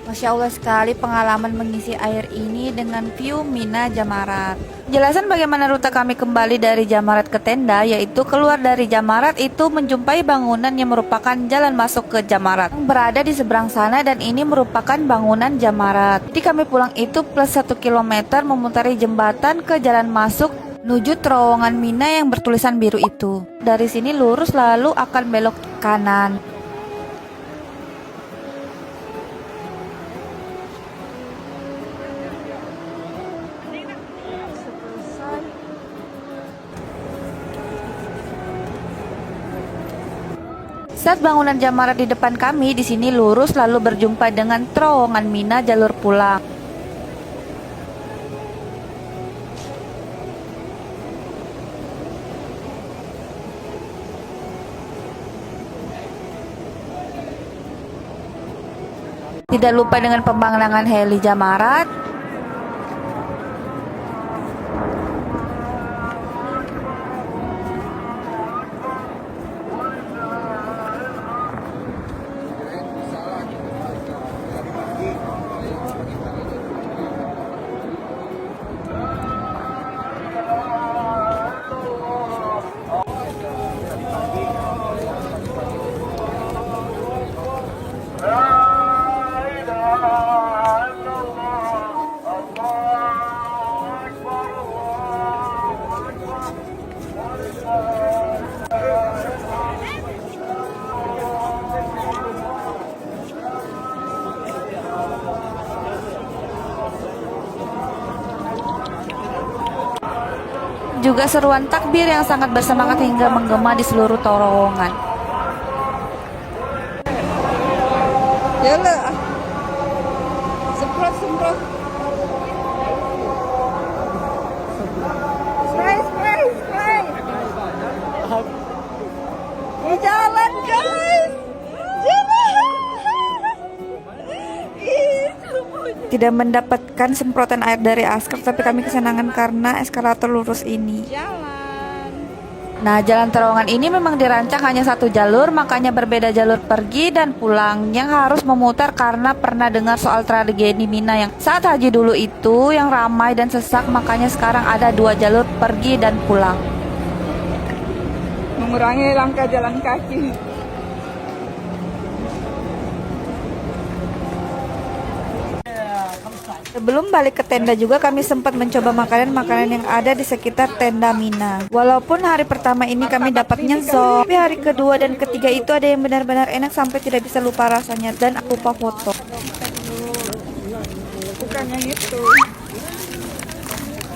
Masya Allah sekali pengalaman mengisi air ini dengan view Mina Jamarat. Jelasan bagaimana rute kami kembali dari Jamarat ke tenda, yaitu keluar dari Jamarat itu menjumpai bangunan yang merupakan jalan masuk ke Jamarat yang berada di seberang sana, dan ini merupakan bangunan Jamarat. Jadi kami pulang itu plus 1 km memutari jembatan ke jalan masuk menuju terowongan Mina yang bertulisan biru itu. Dari sini lurus lalu akan belok kanan. Saat bangunan Jamarat di depan kami, di sini lurus lalu berjumpa dengan terowongan Mina jalur pulang. Tidak lupa dengan pemandangan heli Jamarat. Juga seruan takbir yang sangat bersemangat hingga menggema di seluruh terowongan. Yalah. Semprot. Spray. Di jalan guys. Tidak mendapatkan semprotan air dari askar, tapi kami kesenangan karena eskalator lurus ini. Nah, jalan terowongan ini memang dirancang hanya satu jalur, makanya berbeda jalur pergi dan pulang yang harus memutar karena pernah dengar soal tragedi Mina yang saat haji dulu itu yang ramai dan sesak, makanya sekarang ada 2 jalur pergi dan pulang. Mengurangi langkah jalan kaki. Sebelum balik ke tenda juga kami sempat mencoba makanan-makanan yang ada di sekitar tenda Mina. Walaupun hari pertama ini kami dapatnya zong, tapi hari kedua dan ketiga itu ada yang benar-benar enak sampai tidak bisa lupa rasanya dan aku lupa foto. Bukannya itu.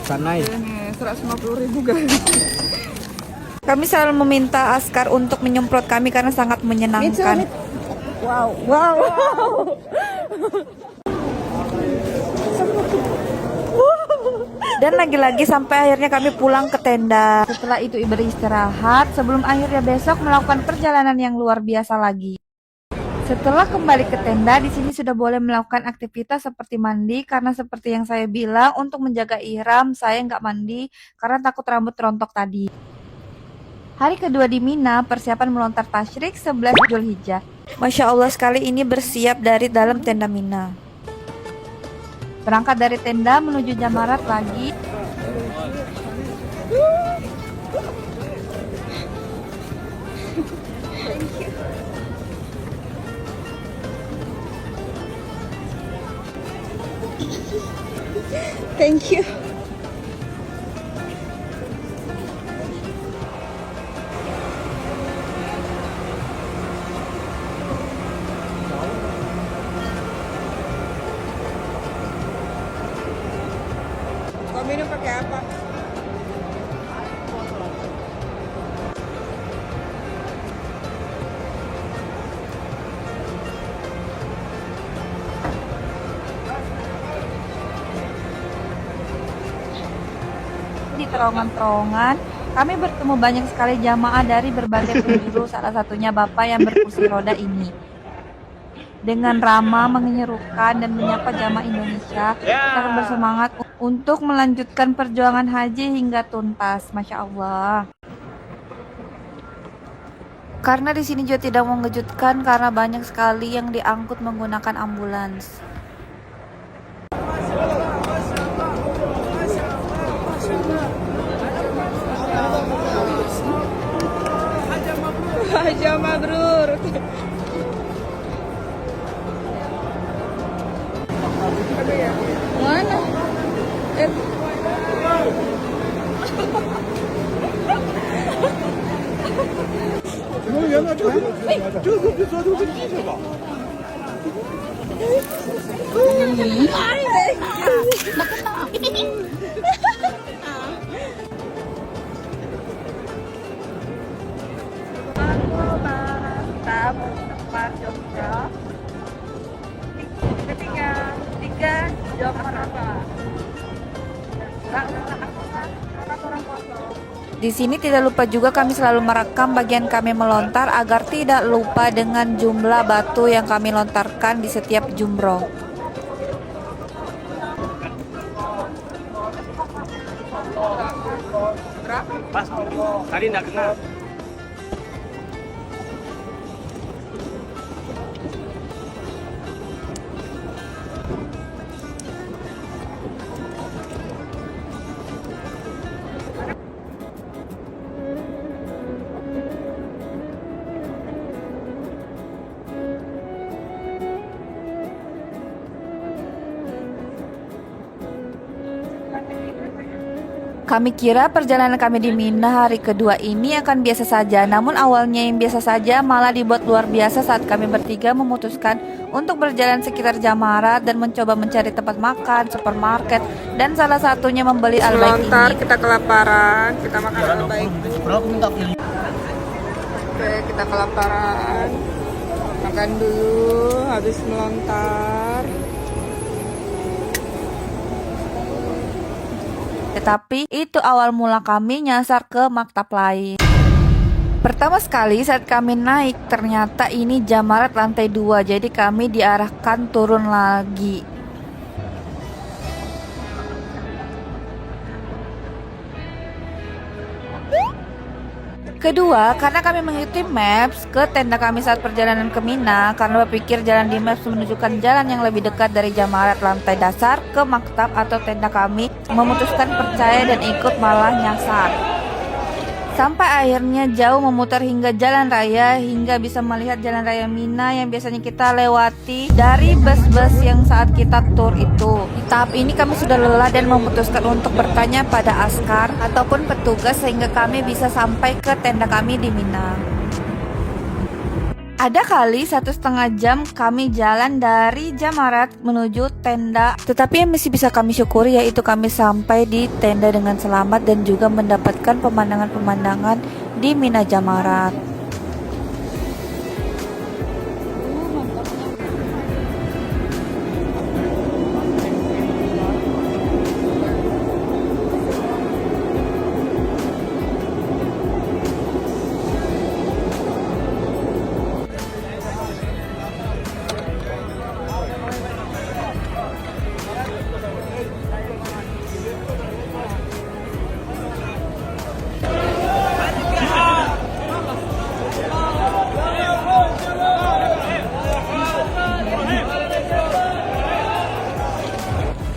Sanai. 150.000 guys. Kami selalu meminta Askar untuk menyemprot kami karena sangat menyenangkan. Wow. Dan lagi-lagi sampai akhirnya kami pulang ke tenda. Setelah itu beristirahat sebelum akhirnya besok melakukan perjalanan yang luar biasa lagi. Setelah kembali ke tenda, di sini sudah boleh melakukan aktivitas seperti mandi karena seperti yang saya bilang untuk menjaga ihram saya nggak mandi karena takut rambut rontok tadi. Hari kedua di Mina, persiapan melontar tasyrik 11 Zulhijjah. Masya Allah sekali ini bersiap dari dalam tenda Mina. Berangkat dari tenda menuju Jamarat lagi. Thank you. Minum pakai apa? Di terowongan-terowongan, kami bertemu banyak sekali jamaah dari berbagai penjuru, salah satunya Bapak yang berkursi roda ini. Dengan ramah, menyerukan, dan menyapa jamaah Indonesia, kita bersemangat untuk melanjutkan perjuangan haji hingga tuntas. Masya Allah. Karena di sini juga tidak mengejutkan karena banyak sekali yang diangkut menggunakan ambulans. Haja mabrur. Mana? Tempat jumroh ketiga Jamarat. Di sini tidak lupa juga kami selalu merekam bagian kami melontar agar tidak lupa dengan jumlah batu yang kami lontarkan di setiap jumroh. Pas, tadi nggak kena. Kami kira perjalanan kami di Mina hari kedua ini akan biasa saja, namun awalnya yang biasa saja malah dibuat luar biasa saat kami bertiga memutuskan untuk berjalan sekitar Jamarat dan mencoba mencari tempat makan, supermarket, dan salah satunya membeli Albaik ini. Kita kelaparan, kita makan Albaik. Oke, kita kelaparan. Makan dulu habis melontar. Tetapi itu awal mula kami nyasar ke maktab lain. Pertama sekali saat kami naik, ternyata ini Jamarat lantai 2, jadi kami diarahkan turun lagi. Kedua, karena kami mengikuti maps ke tenda kami saat perjalanan ke Mina, karena berpikir jalan di maps menunjukkan jalan yang lebih dekat dari Jamarat lantai dasar ke maktab atau tenda kami, memutuskan percaya dan ikut malah nyasar. Sampai akhirnya jauh memutar hingga jalan raya, hingga bisa melihat jalan raya Mina yang biasanya kita lewati dari bus-bus yang saat kita tur itu. Di tahap ini kami sudah lelah dan memutuskan untuk bertanya pada askar ataupun petugas sehingga kami bisa sampai ke tenda kami di Mina. Ada kali 1,5 jam kami jalan dari Jamarat menuju tenda, tetapi yang masih bisa kami syukuri yaitu kami sampai di tenda dengan selamat dan juga mendapatkan pemandangan-pemandangan di Mina Jamarat.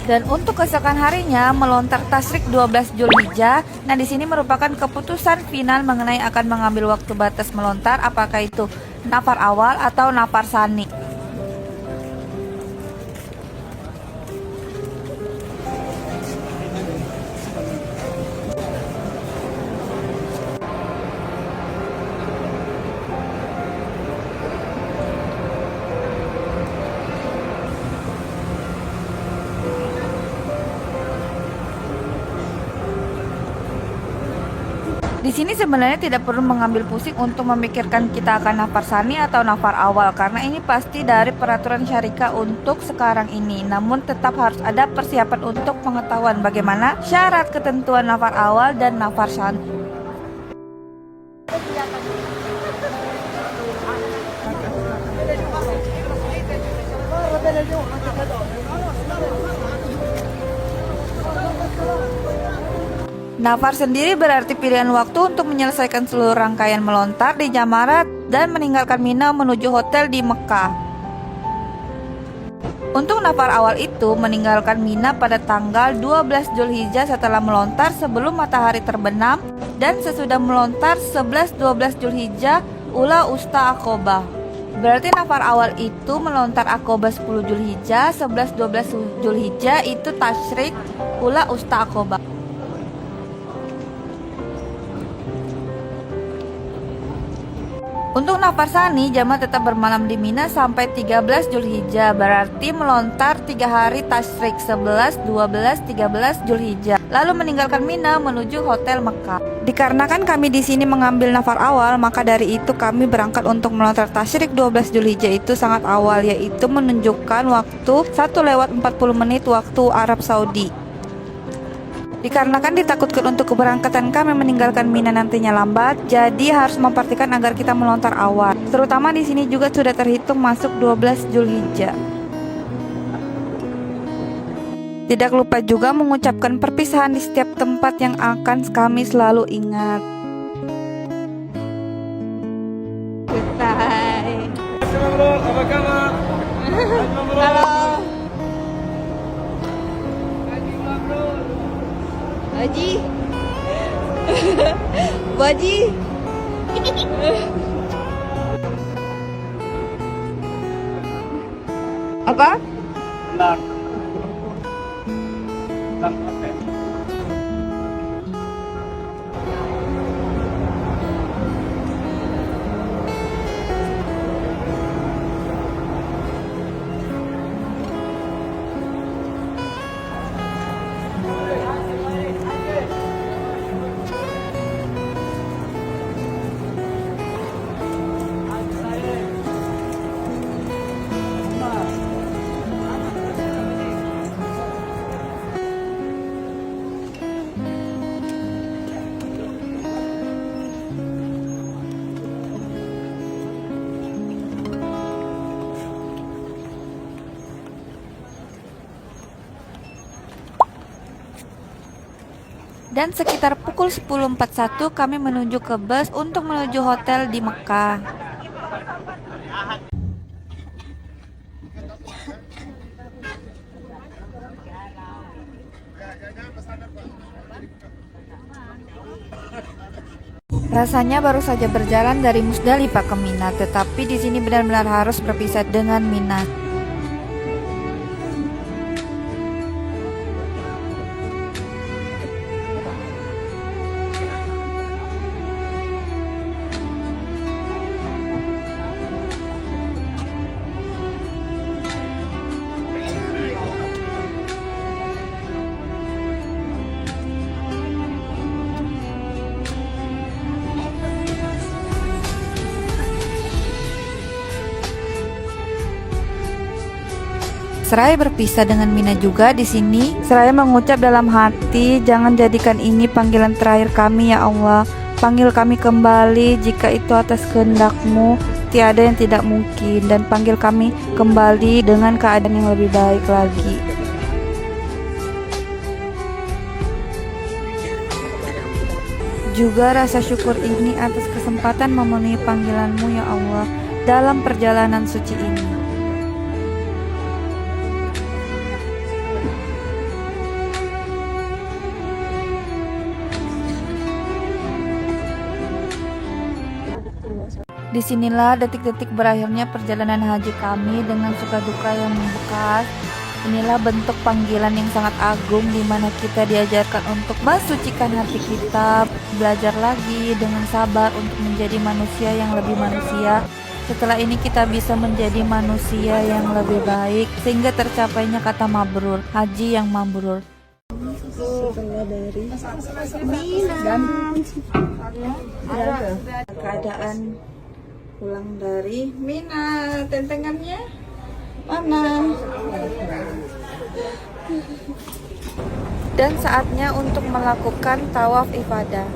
Dan untuk keesokan harinya melontar tasyrik 12 Zulhijjah. Nah, di sini merupakan keputusan final mengenai akan mengambil waktu batas melontar, apakah itu nafar awal atau nafar sani. Di sini sebenarnya tidak perlu mengambil pusing untuk memikirkan kita akan nafar sani atau nafar awal, karena ini pasti dari peraturan syarika untuk sekarang ini. Namun tetap harus ada persiapan untuk pengetahuan bagaimana syarat ketentuan nafar awal dan nafar sani. Nafar sendiri berarti pilihan waktu untuk menyelesaikan seluruh rangkaian melontar di Jamarat dan meninggalkan Mina menuju hotel di Mekah. Untuk nafar awal itu meninggalkan Mina pada tanggal 12 Zulhijjah setelah melontar sebelum matahari terbenam dan sesudah melontar 11-12 Zulhijjah ula usta Aqobah. Berarti nafar awal itu melontar Aqobah 10 Zulhijjah, 11-12 Zulhijjah itu tasyrik ula usta Aqobah. Untuk nafar sani, jamaah tetap bermalam di Mina sampai 13 Zulhijjah, berarti melontar 3 hari tasyrik 11, 12, 13 Zulhijjah, lalu meninggalkan Mina menuju hotel Mekah. Dikarenakan kami di sini mengambil nafar awal, maka dari itu kami berangkat untuk melontar tasyrik 12 Zulhijjah itu sangat awal, yaitu menunjukkan waktu 1:40 waktu Arab Saudi. Dikarenakan ditakutkan untuk keberangkatan kami meninggalkan Mina nantinya lambat, jadi harus memperhatikan agar kita melontar awal. Terutama di sini juga sudah terhitung masuk 12 Zulhijjah. Tidak lupa juga mengucapkan perpisahan di setiap tempat yang akan kami selalu ingat. Bye. Apa kabar? Halo. Haji. Bu Haji. Apa? Dan sekitar pukul 10.41 kami menuju ke bus untuk menuju hotel di Mekah. Rasanya baru saja berjalan dari Musdalifah ke Mina, tetapi di sini benar-benar harus berpisah dengan Mina. Seraya berpisah dengan Mina juga di sini, seraya mengucap dalam hati, jangan jadikan ini panggilan terakhir kami ya Allah. Panggil kami kembali jika itu atas kehendak-Mu, tiada yang tidak mungkin, dan panggil kami kembali dengan keadaan yang lebih baik lagi. Juga rasa syukur ini atas kesempatan memenuhi panggilan-Mu ya Allah dalam perjalanan suci ini. Disinilah detik-detik berakhirnya perjalanan haji kami dengan suka duka yang membekas. Inilah bentuk panggilan yang sangat agung di mana kita diajarkan untuk mensucikan hati kita, belajar lagi dengan sabar untuk menjadi manusia yang lebih manusia. Setelah ini kita bisa menjadi manusia yang lebih baik sehingga tercapainya kata mabrur, haji yang mabrur. Setelah dari keadaan pulang dari Mina, tentengannya mana? Dan saatnya untuk melakukan tawaf ifadah.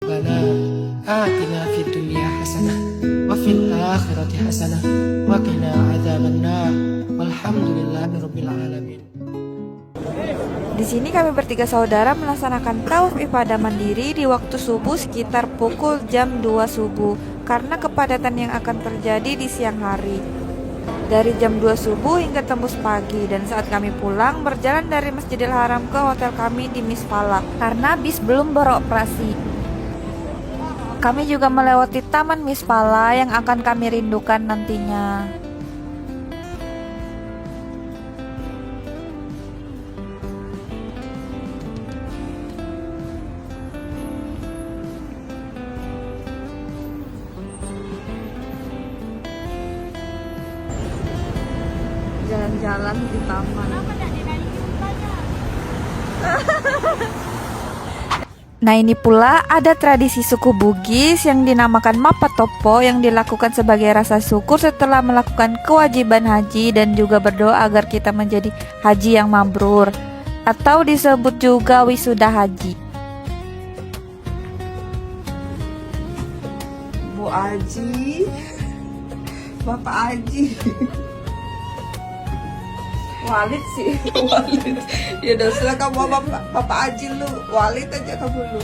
ربنا آتنا في الدنيا حسنة وفي الآخرة حسنة وقنا عذاب النار والحمد لله رب العالمين. Di sini kami bertiga saudara melaksanakan tawaf ibadah mandiri di waktu subuh sekitar pukul jam 2 subuh karena kepadatan yang akan terjadi di siang hari. Dari jam 2 subuh hingga tembus pagi, dan saat kami pulang berjalan dari Masjidil Haram ke hotel kami di Misfala karena bis belum beroperasi. Kami juga melewati Taman Misfala yang akan kami rindukan nantinya. Jalan-jalan di taman. Nah, ini pula ada tradisi suku Bugis yang dinamakan Mapatopo yang dilakukan sebagai rasa syukur setelah melakukan kewajiban haji dan juga berdoa agar kita menjadi haji yang mabrur atau disebut juga wisuda haji. Bu Aji, Bapak Aji. Walid sih, Walid. Ya udah silakan Bapak Aji lu, Walid aja kamu lu.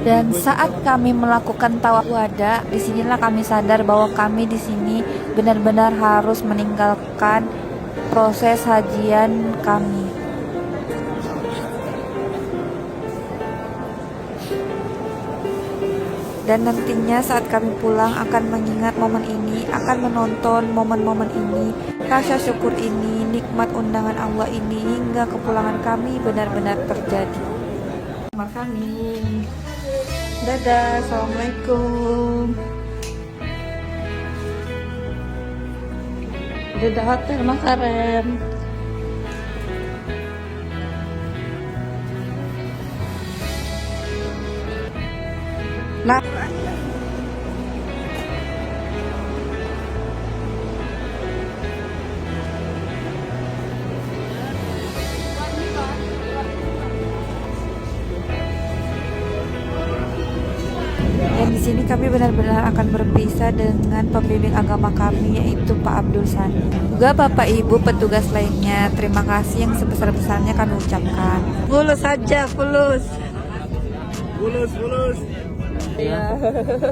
Dan saat kami melakukan tawaf wada, disinilah kami sadar bahwa kami di sini benar-benar harus meninggalkan proses hajian kami. Dan nantinya saat kami pulang akan mengingat momen ini, akan menonton momen-momen ini, rasa syukur ini, nikmat undangan Allah ini hingga kepulangan kami benar-benar terjadi. Makan nih. Dadah, assalamualaikum. Udah hotel Makassar. Nah, dan di sini kami benar-benar akan berpisah dengan pembimbing agama kami, yaitu Pak Abdul Sani. Juga Bapak Ibu petugas lainnya, terima kasih yang sebesar-besarnya kami ucapkan. Fulus saja, fulus. Fulus. Ya.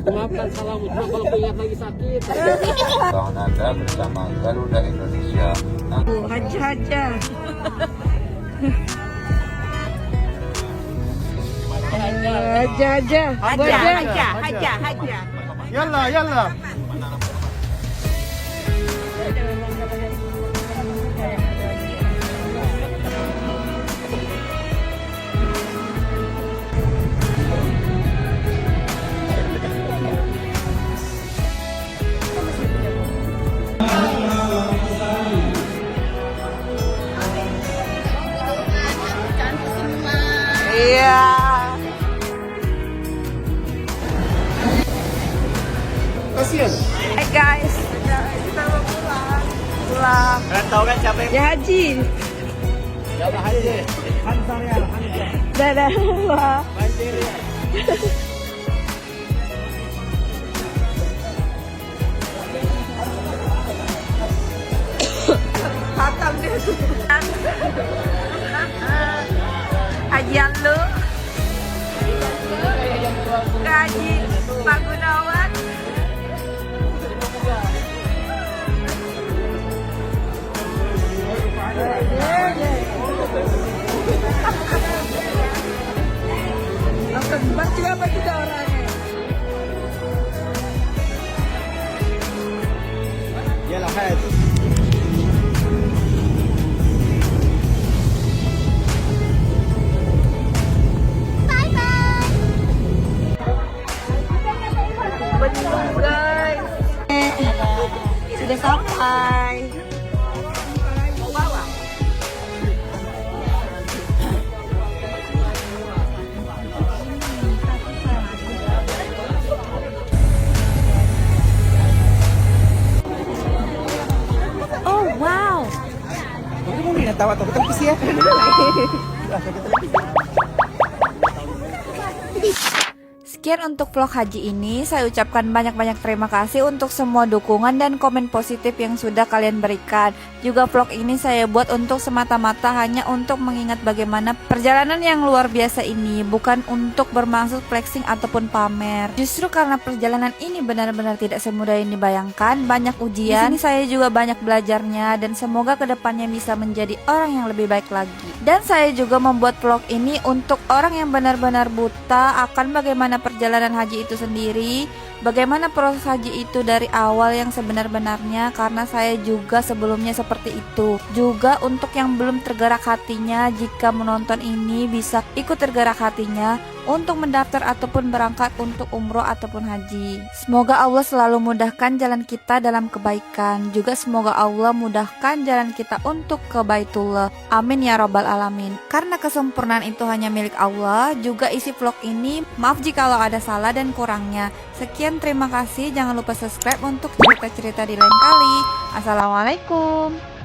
Maafkan salah ucap kalau ingat lagi sakit. Tahun Anda bersama Garuda Indonesia. Haja. Haja. Yalla. Iya. Kasian. Hai guys, kita mau pulang. Kalian tahu kan siapa yang Ya Haji. Siapa Haji? Hansar ya, Hansar. Dadah. Banjir ya. Hatam deh. Hajian lu. Haji Pak Gunawan. Kembar juga apa tidak orangnya? Yalah, hai. Betul guys. Sudah sampai. Mau bawa? Oh wow. Kamu mau minat tawa atau ketemu sih ya? Sekian untuk vlog haji ini, saya ucapkan banyak-banyak terima kasih untuk semua dukungan dan komen positif yang sudah kalian berikan. Juga vlog ini saya buat untuk semata-mata hanya untuk mengingat bagaimana perjalanan yang luar biasa ini, bukan untuk bermaksud flexing ataupun pamer. Justru karena perjalanan ini benar-benar tidak semudah yang dibayangkan, banyak ujian. Di sini saya juga banyak belajarnya dan semoga kedepannya bisa menjadi orang yang lebih baik lagi. Dan saya juga membuat vlog ini untuk orang yang benar-benar buta akan bagaimana perjalanan haji itu sendiri, bagaimana proses haji itu dari awal yang sebenar-benarnya, karena saya juga sebelumnya seperti itu. Juga untuk yang belum tergerak hatinya, jika menonton ini bisa ikut tergerak hatinya untuk mendaftar ataupun berangkat untuk umroh ataupun haji. Semoga Allah selalu mudahkan jalan kita dalam kebaikan. Juga semoga Allah mudahkan jalan kita untuk ke Baitullah. Amin ya rabbal alamin. Karena kesempurnaan itu hanya milik Allah. Juga isi vlog ini, maaf jika ada salah dan kurangnya. Sekian, terima kasih. Jangan lupa subscribe untuk cerita-cerita di lain kali. Assalamualaikum.